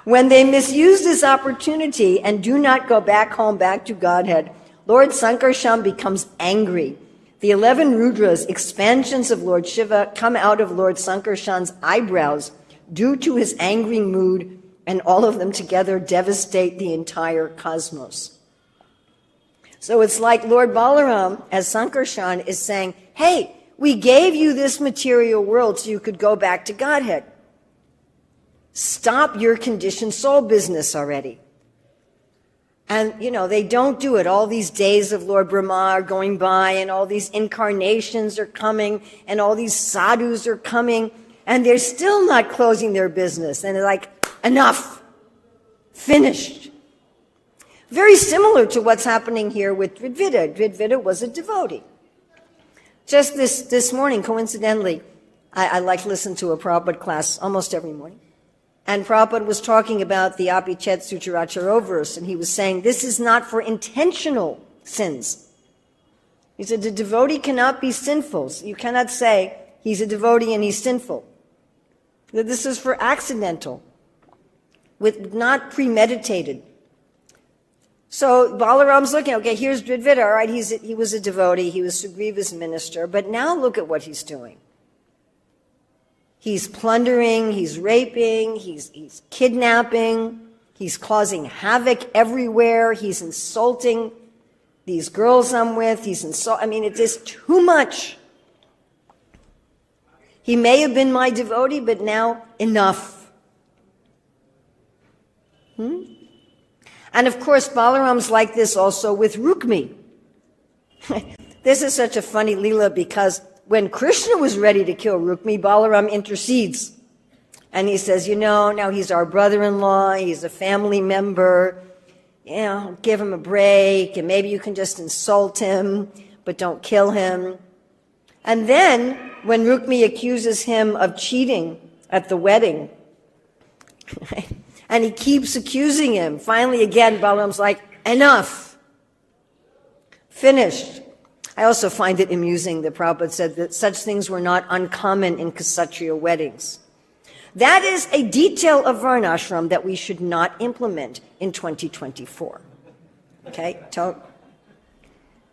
When they misuse this opportunity and do not go back home, back to Godhead, Lord Sankarshan becomes angry. The 11 Rudras, expansions of Lord Shiva, come out of Lord Sankarshan's eyebrows due to his angry mood, and all of them together devastate the entire cosmos. So it's like Lord Balaram, as Sankarshan, is saying, hey, we gave you this material world so you could go back to Godhead. Stop your conditioned soul business already. And, they don't do it. All these days of Lord Brahma are going by, and all these incarnations are coming, and all these sadhus are coming, and they're still not closing their business. And they're like, enough. Finished. Very similar to what's happening here with Dvivida. Dvivida was a devotee. Just this morning, coincidentally, I like to listen to a Prabhupada class almost every morning. And Prabhupada was talking about the Apichet Sucharacharu verse, and he was saying, this is not for intentional sins. He said, the devotee cannot be sinful. So you cannot say he's a devotee and he's sinful. That this is for accidental, with not premeditated. So Balaram's looking, okay, here's Dvivida, all right, he was a devotee, he was Sugriva's minister, but now look at what he's doing. He's plundering, he's raping, he's kidnapping, he's causing havoc everywhere, he's insulting these girls I'm with, it's just too much. He may have been my devotee, but now enough. And of course, Balaram's like this also with Rukmi. This is such a funny Leela because when Krishna was ready to kill Rukmi, Balaram intercedes. And he says, now he's our brother-in-law, he's a family member, give him a break, and maybe you can just insult him, but don't kill him. And then, when Rukmi accuses him of cheating at the wedding, and he keeps accusing him, finally again, Balaram's like, enough. Finished. I also find it amusing that Prabhupada said that such things were not uncommon in Kshatriya weddings. That is a detail of varnashram that we should not implement in 2024. Okay?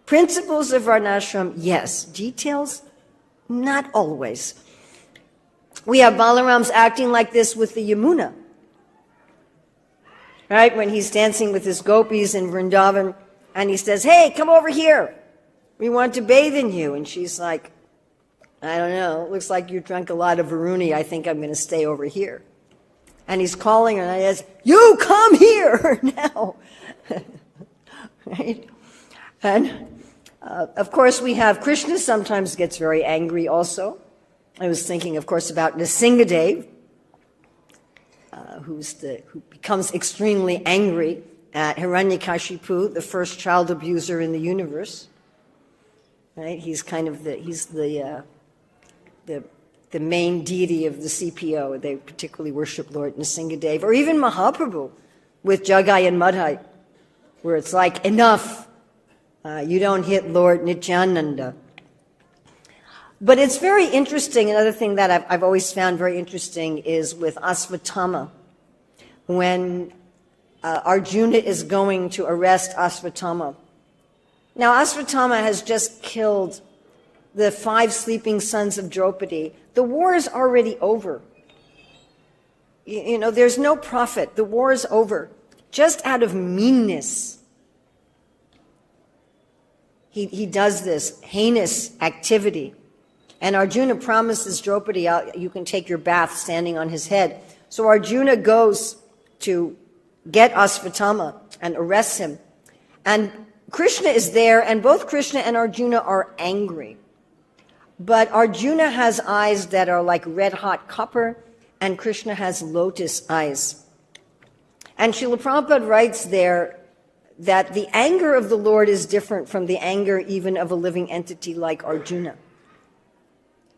Principles of varnashram, yes. Details, not always. We have Balaram's acting like this with the Yamuna. Right? When he's dancing with his gopis in Vrindavan, and he says, hey, come over here. We want to bathe in you. And she's like, I don't know, it looks like you drank a lot of Varuni. I think I'm going to stay over here. And he's calling her, and he says, you come here now. Right? And of course, we have Krishna sometimes gets very angry also. I was thinking, of course, about Nrsimhadev, who becomes extremely angry at Hiranyakashipu, the first child abuser in the universe. Right? He's kind of the main deity of the CPO. They particularly worship Lord Nrsimhadev, or even Mahaprabhu with Jagai and Madhai, where it's like, enough, you don't hit Lord Nityananda. But it's very interesting. Another thing that I've always found very interesting is with Ashvatthama, when Arjuna is going to arrest Ashvatthama. Now, Ashvatthama has just killed the 5 sleeping sons of Draupadi. The war is already over. There's no profit. The war is over. Just out of meanness, he does this heinous activity. And Arjuna promises Draupadi, you can take your bath standing on his head. So Arjuna goes to get Ashvatthama and arrests him. And Krishna is there, and both Krishna and Arjuna are angry. But Arjuna has eyes that are like red-hot copper, and Krishna has lotus eyes. And Srila Prabhupada writes there that the anger of the Lord is different from the anger even of a living entity like Arjuna.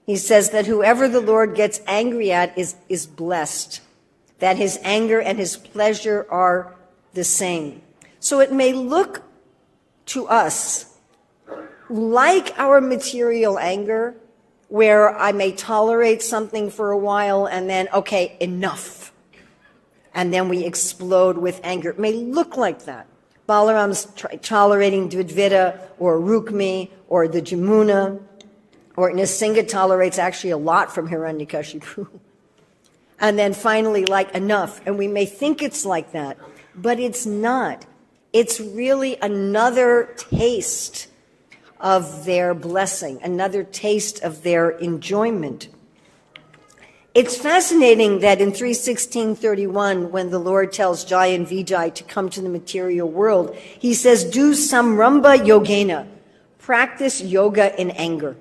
He says that whoever the Lord gets angry at is blessed, that his anger and his pleasure are the same. So it may look to us like our material anger, where I may tolerate something for a while and then, okay, enough. And then we explode with anger. It may look like that. Balaram's tolerating Dvivida or Rukmi or the Jamuna, or Nrsimha tolerates actually a lot from Hiranyakashipu. And then finally, like, enough. And we may think it's like that, but it's not. It's really another taste of their blessing, another taste of their enjoyment. It's fascinating that in 3:16:31, when the Lord tells Jai and Vijay to come to the material world, he says, do samrambha yogena, practice yoga in anger.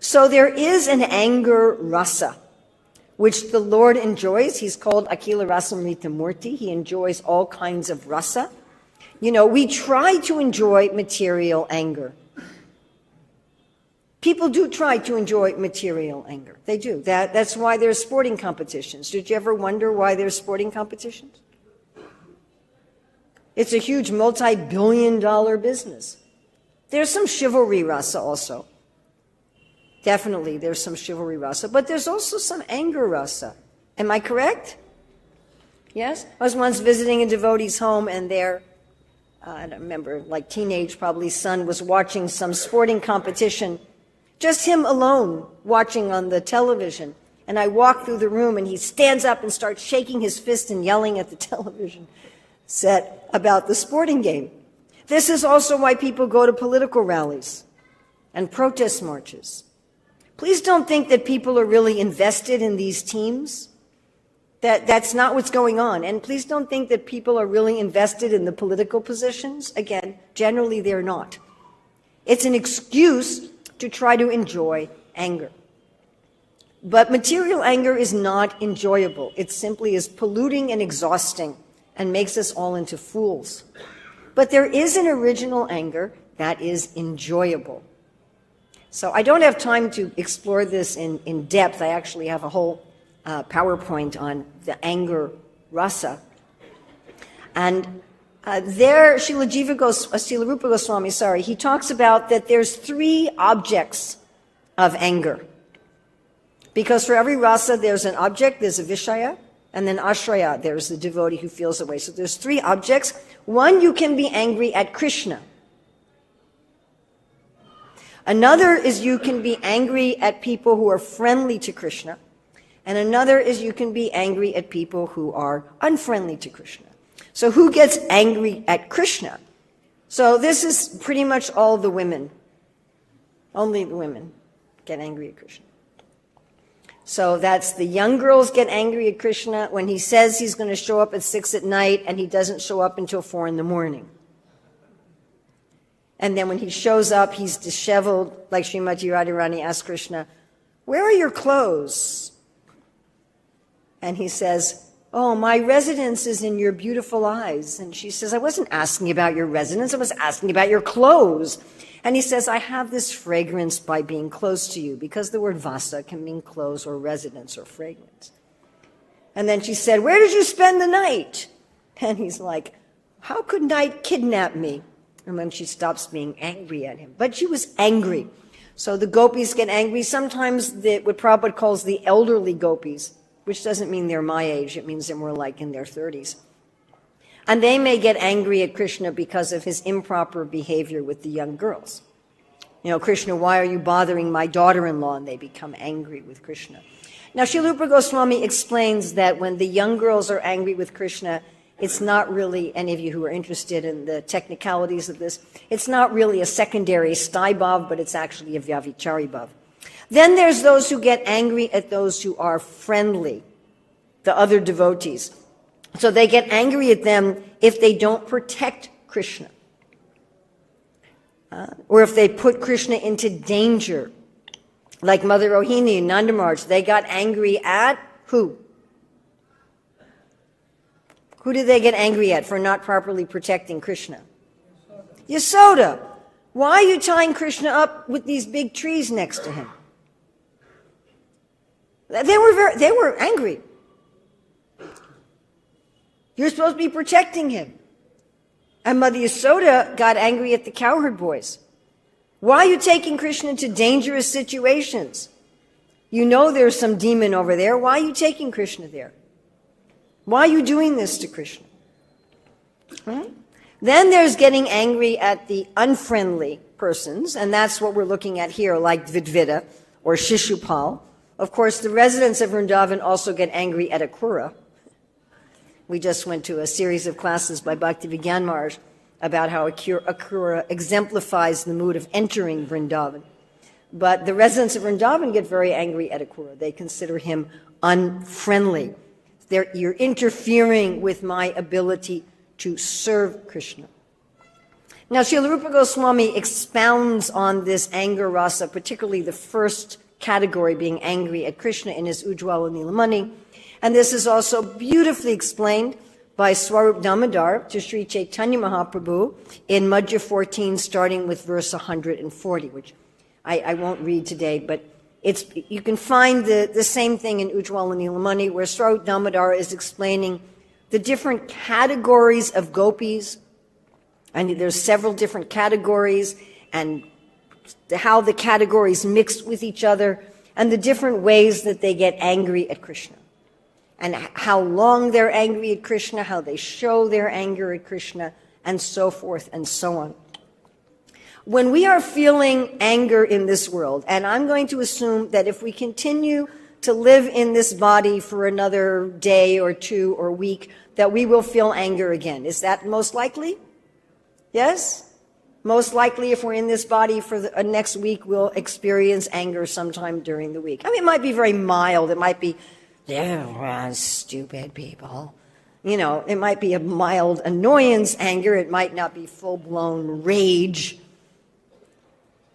So there is an anger rasa, which the Lord enjoys. He's called Akila Rasamrita Murti. He enjoys all kinds of rasa. You know, we try to enjoy material anger. People do try to enjoy material anger. They do. That's why there's sporting competitions. Did you ever wonder why there's sporting competitions? It's a huge multi-billion-dollar business. There's some chivalry rasa also. Definitely, there's some chivalry rasa, but there's also some anger rasa. Am I correct? Yes? I was once visiting a devotee's home, and I don't remember, like teenage probably son was watching some sporting competition, just him alone watching on the television. And I walk through the room, and he stands up and starts shaking his fist and yelling at the television set about the sporting game. This is also why people go to political rallies and protest marches. Please don't think that people are really invested in these teams. That's not what's going on. And please don't think that people are really invested in the political positions. Again, generally they're not. It's an excuse to try to enjoy anger. But material anger is not enjoyable. It simply is polluting and exhausting and makes us all into fools. But there is an original anger that is enjoyable. So I don't have time to explore this in depth. I actually have a whole PowerPoint on the anger rasa. And there, Srila Rupa Goswami, he talks about that there's 3 objects of anger. Because for every rasa, there's an object, there's a vishaya, and then ashraya, there's the devotee who feels the way. So there's 3 objects. One, you can be angry at Krishna. Another is you can be angry at people who are friendly to Krishna. And another is you can be angry at people who are unfriendly to Krishna. So who gets angry at Krishna? So this is pretty much all the women. Only the women get angry at Krishna. So that's the young girls get angry at Krishna when he says he's going to show up at 6 at night and he doesn't show up until 4 in the morning. And then when he shows up, he's disheveled, like Srimati Radharani asks Krishna, where are your clothes? And he says, oh, my residence is in your beautiful eyes. And she says, I wasn't asking about your residence, I was asking about your clothes. And he says, I have this fragrance by being close to you, because the word vasa can mean clothes or residence or fragrance. And then she said, where did you spend the night? And he's like, how could night kidnap me? And then she stops being angry at him. But she was angry. So the gopis get angry. Sometimes what Prabhupada calls the elderly gopis, which doesn't mean they're my age. It means they're more like in their 30s. And they may get angry at Krishna because of his improper behavior with the young girls. You know, Krishna, why are you bothering my daughter-in-law? And they become angry with Krishna. Now, Srila Rupa Goswami explains that when the young girls are angry with Krishna, it's not really, any of you who are interested in the technicalities of this, it's not really a secondary sthāyi bhav, but it's actually a vyavichari bhav. Then there's those who get angry at those who are friendly, the other devotees. So they get angry at them if they don't protect Krishna. Or if they put Krishna into danger. Like Mother Rohini and Nanda Maharaj, they got angry at who? Who did they get angry at for not properly protecting Krishna? Yasoda. Why are you tying Krishna up with these big trees next to him? They were angry. You're supposed to be protecting him. And Mother Yasoda got angry at the cowherd boys. Why are you taking Krishna to dangerous situations? You know there's some demon over there. Why are you taking Krishna there? Why are you doing this to Krishna? Right? Then there's getting angry at the unfriendly persons, and that's what we're looking at here, like Dvivida or Shishupal. Of course, the residents of Vrindavan also get angry at Akrura. We just went to a series of classes by Bhakti-Vigyan Maharaj about how Akrura exemplifies the mood of entering Vrindavan. But the residents of Vrindavan get very angry at Akrura. They consider him unfriendly. You're interfering with my ability to serve Krishna. Now, Srila Rupa Goswami expounds on this anger rasa, particularly the first category, being angry at Krishna, in his Ujjwala Nilamani. And this is also beautifully explained by Swarup Damodar to Sri Chaitanya Mahaprabhu in Madhya 14, starting with verse 140, which I won't read today, but you can find the same thing in Ujjwala Nilamani, where Swarup Damodar is explaining the different categories of gopis, and there's several different categories, and how the categories mix with each other, and the different ways that they get angry at Krishna, and how long they're angry at Krishna, how they show their anger at Krishna, and so forth and so on. When we are feeling anger in this world, and I'm going to assume that if we continue to live in this body for another day or two or week, that we will feel anger again. Is that most likely? Yes? Most likely, if we're in this body for the next week, we'll experience anger sometime during the week. I mean, it might be very mild. It might be, they're stupid people. You know, it might be a mild annoyance anger. It might not be full-blown rage.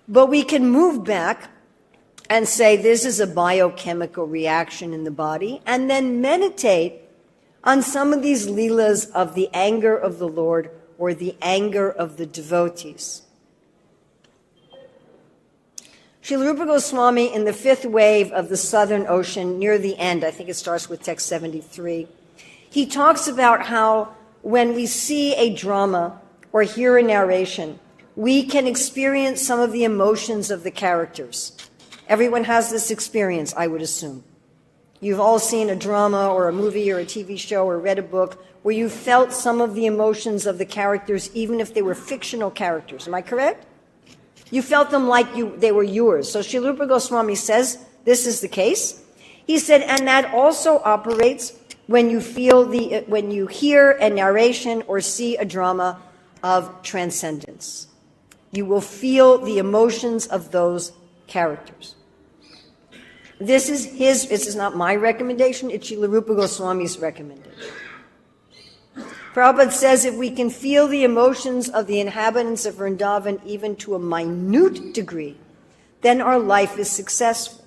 But we can move back and say this is a biochemical reaction in the body, and then meditate on some of these leelas of the anger of the Lord or the anger of the devotees. Srila Rupa Goswami, in the fifth wave of the Southern Ocean, near the end, I think it starts with text 73, he talks about how when we see a drama or hear a narration, we can experience some of the emotions of the characters. Everyone has this experience, I would assume. You've all seen a drama or a movie or a TV show or read a book where you felt some of the emotions of the characters, even if they were fictional characters. Am I correct? You felt them like they were yours. So Srila Rupa Goswami says this is the case. He said, and that also operates when you when you hear a narration or see a drama of transcendence. You will feel the emotions of those characters. This is not my recommendation, it's Srila Rupa Goswami's recommendation. Prabhupada says if we can feel the emotions of the inhabitants of Vrindavan even to a minute degree, then our life is successful.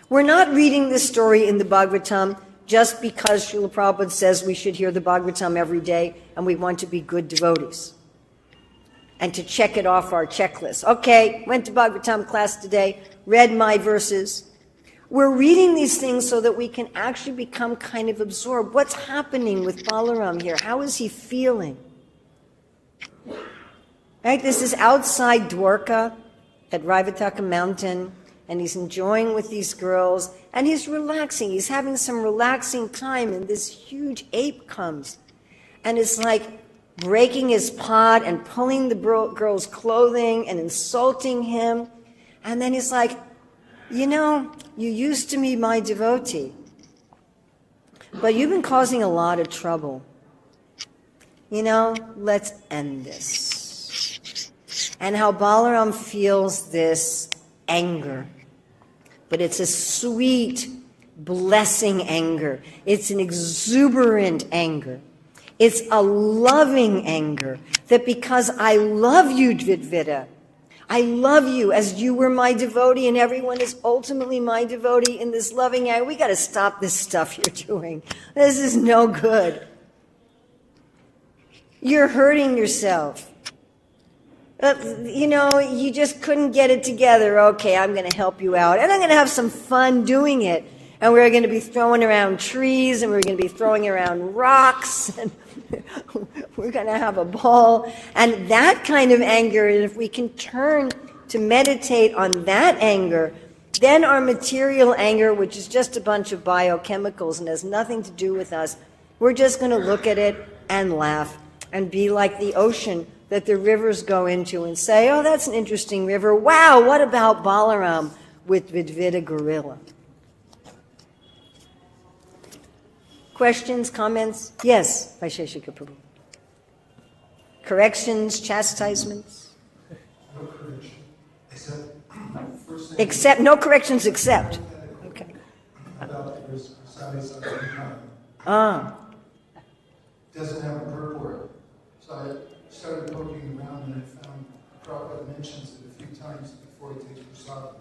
We're not reading this story in the Bhagavatam just because Srila Prabhupada says we should hear the Bhagavatam every day and we want to be good devotees and to check it off our checklist. Okay, went to Bhagavatam class today, read my verses. We're reading these things so that we can actually become kind of absorbed. What's happening with Balaram here? How is he feeling? Right? This is outside Dwarka at Raivataka Mountain, and he's enjoying with these girls, and he's relaxing. He's having some relaxing time, and this huge ape comes, and it's like breaking his pot and pulling the girl's clothing and insulting him. And then he's like, you know, you used to be my devotee, but you've been causing a lot of trouble. You know, let's end this. And how Balaram feels this anger. But it's a sweet, blessing anger. It's an exuberant anger. It's a loving anger. That because I love you, Dvivida, I love you as you were my devotee, and everyone is ultimately my devotee in this loving anger. We got to stop this stuff you're doing. This is no good. You're hurting yourself. You know, you just couldn't get it together. Okay, I'm going to help you out. And I'm going to have some fun doing it. And we're going to be throwing around trees, and we're going to be throwing around rocks, and we're going to have a ball. And that kind of anger, and if we can turn to meditate on that anger, Then our material anger, which is just a bunch of biochemicals and has nothing to do with us, we're just going to look at it and laugh and be like the ocean that the rivers go into and say, oh, that's an interesting river. Wow, what about Balaram with Dvivida gorilla? Questions, comments? Yes, Vaisheshika Prabhu. Corrections, chastisements? No correction. Except, no corrections except. Okay. About the prāharat. Ah. Doesn't have a purport. So I started poking around and I found Prabhupada mentions it a few times before he takes prasadam.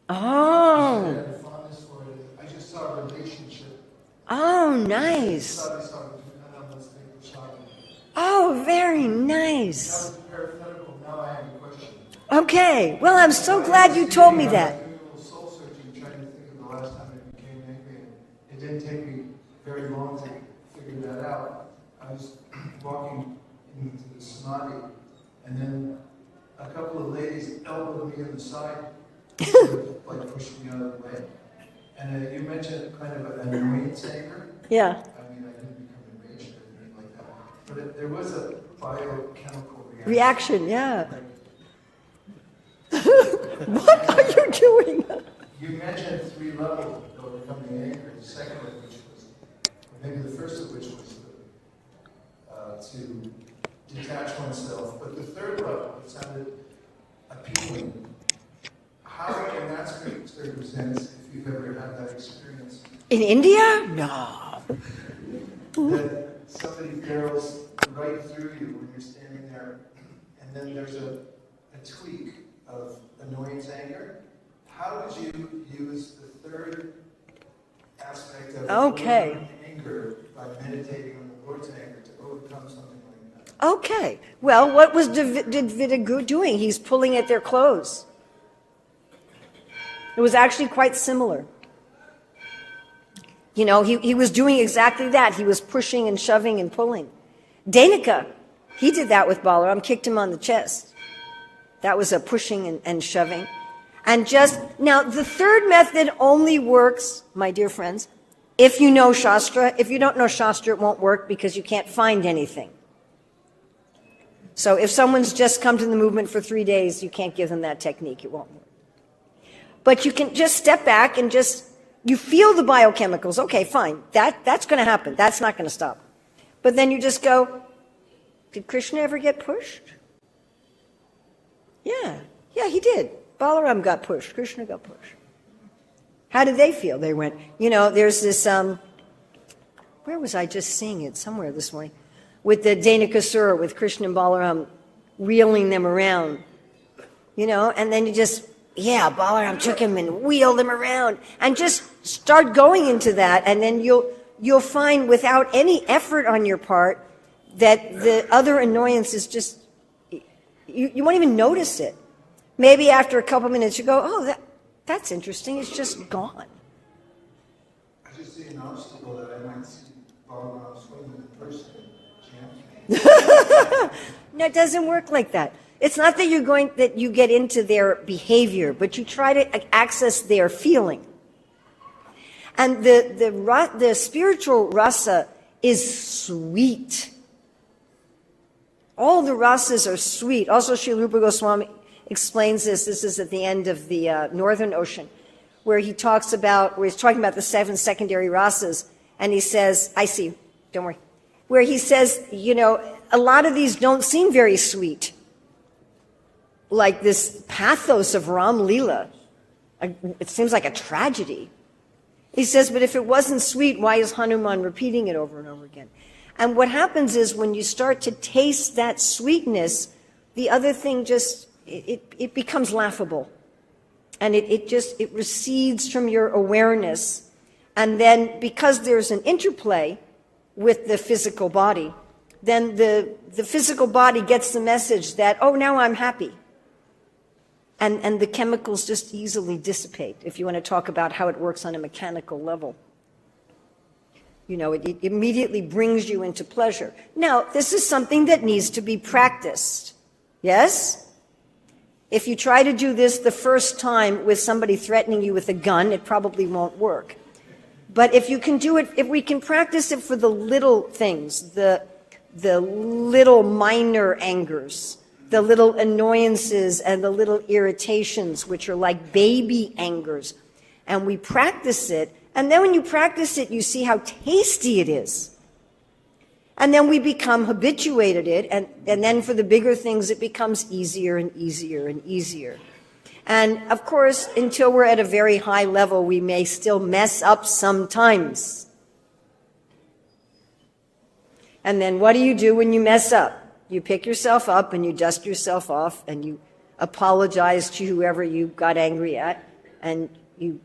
Oh. I had a fondness for it. I just saw a relationship. Oh, nice. Oh, very nice. That was parenthetical. Now I have a question. Okay. Well, I'm so glad you told me that. I was doing a little soul searching, trying to think of the last time I became angry. It didn't take me very long to figure that out. I was walking into the samadhi, and then a couple of ladies elbowed me in the side, like pushing me out of the way. And you mentioned kind of an annoyance anger. Yeah. I mean, I didn't become enraged or anything like that. But there was a biochemical Reaction, yeah. What are you doing? You mentioned 3 levels of overcoming anger. The second of which was, or maybe the first of which was to detach oneself. But the third level, it sounded appealing. How, in that circumstance, if you've ever had that experience, In India? No. that somebody barrels right through you when you're standing there, and then there's a tweak of annoyance anger. How would you use the third aspect of anger by meditating on the Lord's anger to overcome something like that? Okay. Well, what was Dvivida doing? He's pulling at their clothes. It was actually quite similar. You know, he was doing exactly that. He was pushing and shoving and pulling. Dhenika, he did that with Balaram, kicked him on the chest. That was a pushing and shoving. And now the third method only works, my dear friends, if you know Shastra. If you don't know Shastra, it won't work because you can't find anything. So if someone's just come to the movement for 3 days, you can't give them that technique. It won't work. But you can just step back and you feel the biochemicals. Okay, fine. That's going to happen. That's not going to stop. But then you just go, did Krishna ever get pushed? Yeah, he did. Balaram got pushed. Krishna got pushed. How did they feel? They went, there's this, where was I just seeing it? Somewhere this morning. With the Dhenikasura, with Krishna and Balaram reeling them around. And then Balaram took him and wheeled him around. And just start going into that, and then you'll find without any effort on your part that the other annoyance is just, you won't even notice it. Maybe after a couple minutes you go, oh, that's interesting, it's just gone. I just see an obstacle that I might see Balaram swimming in person. No, it doesn't work like that. It's not that you get into their behavior, but you try to access their feeling. And the spiritual rasa is sweet. All the rasas are sweet. Also, Srila Rupa Goswami explains this. This is at the end of the Northern Ocean, where he's talking about the 7 secondary rasas, and he says, I see, don't worry, where he says, a lot of these don't seem very sweet. Like this pathos of Ram Leela. It seems like a tragedy. He says, but if it wasn't sweet, why is Hanuman repeating it over and over again? And what happens is when you start to taste that sweetness, the other thing it becomes laughable. And it recedes from your awareness. And then because there's an interplay with the physical body, then the physical body gets the message that, oh, now I'm happy. And the chemicals just easily dissipate, if you want to talk about how it works on a mechanical level. It immediately brings you into pleasure. Now, this is something that needs to be practiced. Yes? If you try to do this the first time with somebody threatening you with a gun, it probably won't work. But if you can do it, if we can practice it for the little things, the little minor angers, the little annoyances and the little irritations, which are like baby angers, and we practice it, and then when you practice it, you see how tasty it is. And then we become habituated it, and then for the bigger things, it becomes easier and easier and easier. And of course, until we're at a very high level, we may still mess up sometimes. And then what do you do when you mess up? You pick yourself up and you dust yourself off and you apologize to whoever you got angry at, and you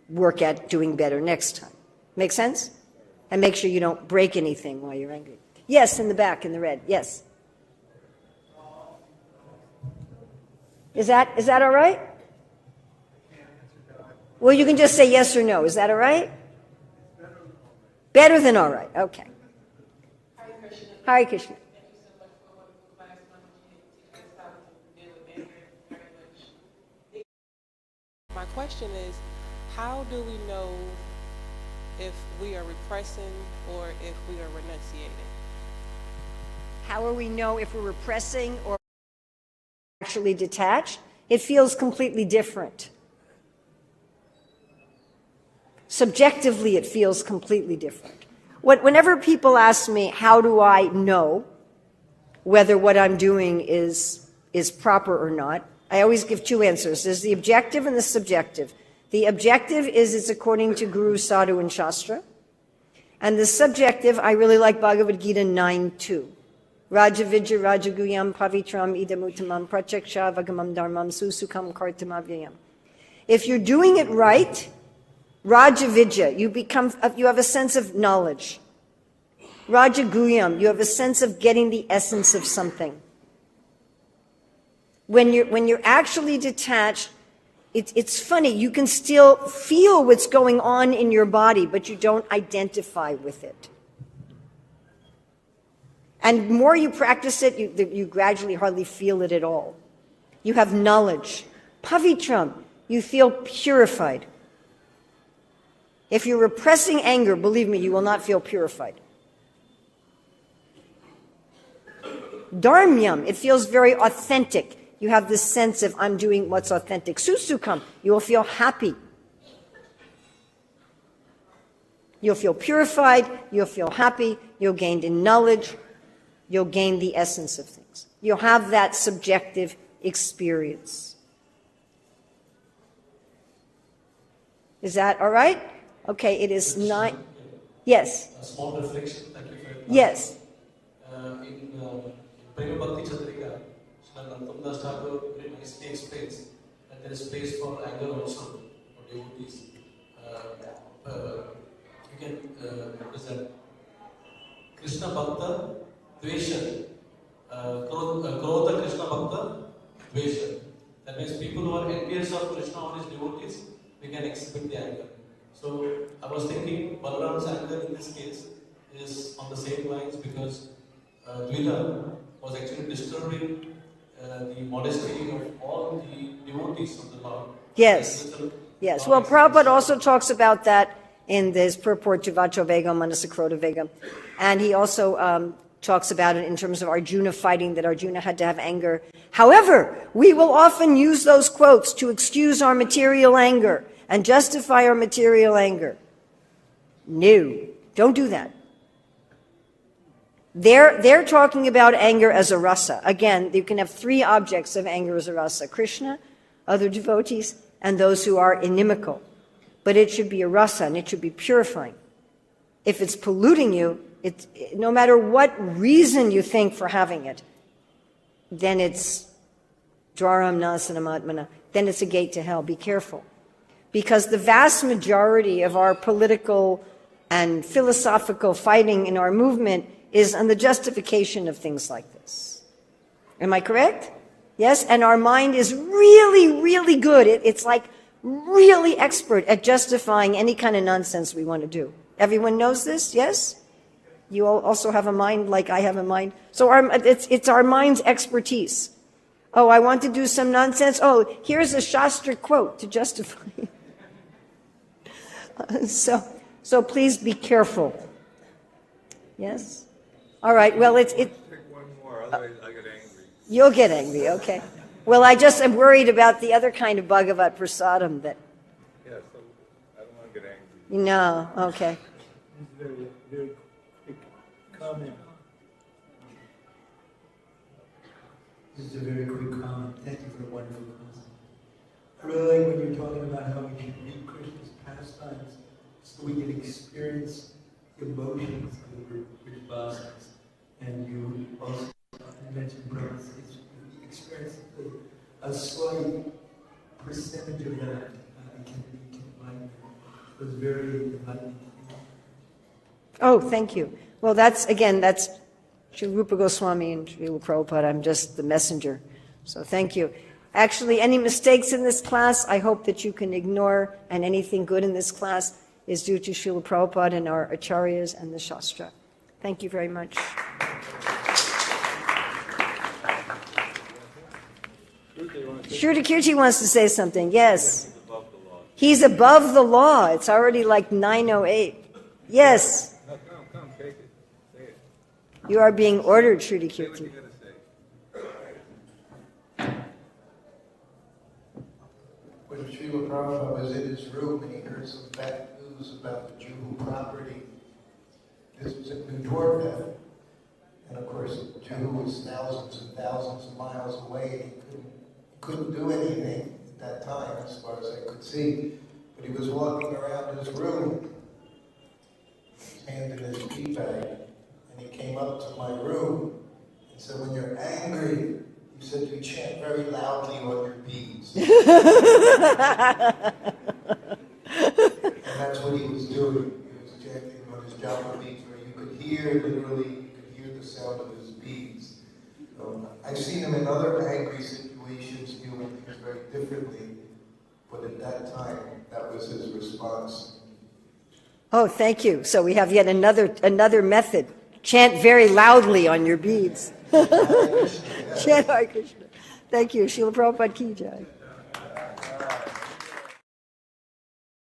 work at doing better next time. Make sense? And make sure you don't break anything while you're angry. Yes, in the back, in the red. Yes. Is that all right? Well, you can just say yes or no. Is that all right? Better than all right. Okay. Hare Krishna. My question is, how do we know if we are repressing or if we are renunciating? How will we know if we're repressing or actually detached? It feels completely different. Subjectively, it feels completely different. Whenever people ask me, how do I know whether what I'm doing is proper or not, I always give two answers. There's the objective and the subjective. The objective is it's according to Guru, Sadhu, and Shastra. And the subjective, I really like Bhagavad Gita 9.2. Rajavidya rajaguyam pavitram idamuttamam prachaksha vagamam dharmam susukam kartamavyayam. If you're doing it right, Rajavidya, you have a sense of knowledge. Rajaguyam, you have a sense of getting the essence of something. When you're actually detached, it's funny, you can still feel what's going on in your body, but you don't identify with it. And the more you practice it, you gradually hardly feel it at all. You have knowledge. Pavitram, you feel purified. If you're repressing anger, believe me, you will not feel purified. Dharmyam, it feels very authentic. You have this sense of, I'm doing what's authentic. Susukam, you will feel happy. You'll feel purified, you'll feel happy, you'll gain in knowledge, you'll gain the essence of things. You'll have that subjective experience. Is that all right? Okay, it is 9. Yes. A small reflection. Thank you very much. Yes. In Prema Bhakti Chatrika, Srimad Thakur very nicely explains that there is space for anger also for devotees. You can represent Krishna Bhakta Dvesha. Kruddho Krishna Bhakta Dvesha. That means people who are envious of Krishna or his devotees, we can exhibit the anger. So I was thinking Balaram's anger in this case is on the same lines because Dvivida was actually disturbing the modesty of all the devotees of the Lord. Yes. Yes. Well, Prabhupada also talks about that in his purport to Vācavegam, Manasakrodavegam. And he also talks about it in terms of Arjuna fighting, that Arjuna had to have anger. However, we will often use those quotes to excuse our material anger and justify our material anger. No, don't do that. They're talking about anger as a rasa. Again, you can have 3 objects of anger as a rasa: Krishna, other devotees, and those who are inimical. But it should be a rasa, and it should be purifying. If it's polluting you, no matter what reason you think for having it, then it's dvaram nasanamatmana, then it's a gate to hell. Be careful. Because the vast majority of our political and philosophical fighting in our movement is on the justification of things like this. Am I correct? Yes? And our mind is really, really good. It's like really expert at justifying any kind of nonsense we want to do. Everyone knows this? Yes? You all also have a mind like I have a mind. So it's our mind's expertise. Oh, I want to do some nonsense. Oh, here's a Shastra quote to justify it. So please be careful. Yes? All right, well, Pick one more, otherwise I get angry. You'll get angry, okay. Well, I just am worried about the other kind of Bhagavat Prasadam that... Yeah, so I don't want to get angry. No, okay. Very, very quick comment. Just a very quick comment. Thank you for a wonderful comment. I really like when you're talking about how we should read Krishna's pastimes so we can experience the emotions of the grūvās. And you also mentioned brothers, you experience a slight percentage of that. It can enlighten. It was very enlightening. Oh, thank you. Well, that's Sri Rupa Goswami and Srila Prabhupada. I'm just the messenger. So thank you. Actually, any mistakes in this class, I hope that you can ignore, and anything good in this class is due to Srila Prabhupada and our acharyas and the Shastra. Thank you very much. Dhūrtas wants to say something. Yes. He's above the law. It's already like 9:08. Yes. No, come, take it. Say it. You are being ordered, Dhūrtas. Say what you gotta say. When Srila Prabhupada was in his room and he heard some bad news about the Jew property, this was in Dvivida, and of course the Jew was thousands and thousands of miles away, and he couldn't do anything at that time, as far as I could see. But he was walking around his room, his hand in his tea bag, and he came up to my room and said, "When you're angry," he said, "you chant very loudly on your beads." And that's what he was doing. He was chanting on his japa beads, where you could hear, literally, you could hear the sound of his beads. I've seen him in other angry situations doing things very differently, but at that time, that was his response. Oh, thank you. So we have yet another method. Chant very loudly on your beads. Chant Hare Krishna. Thank you. Srila Prabhupada ki jai.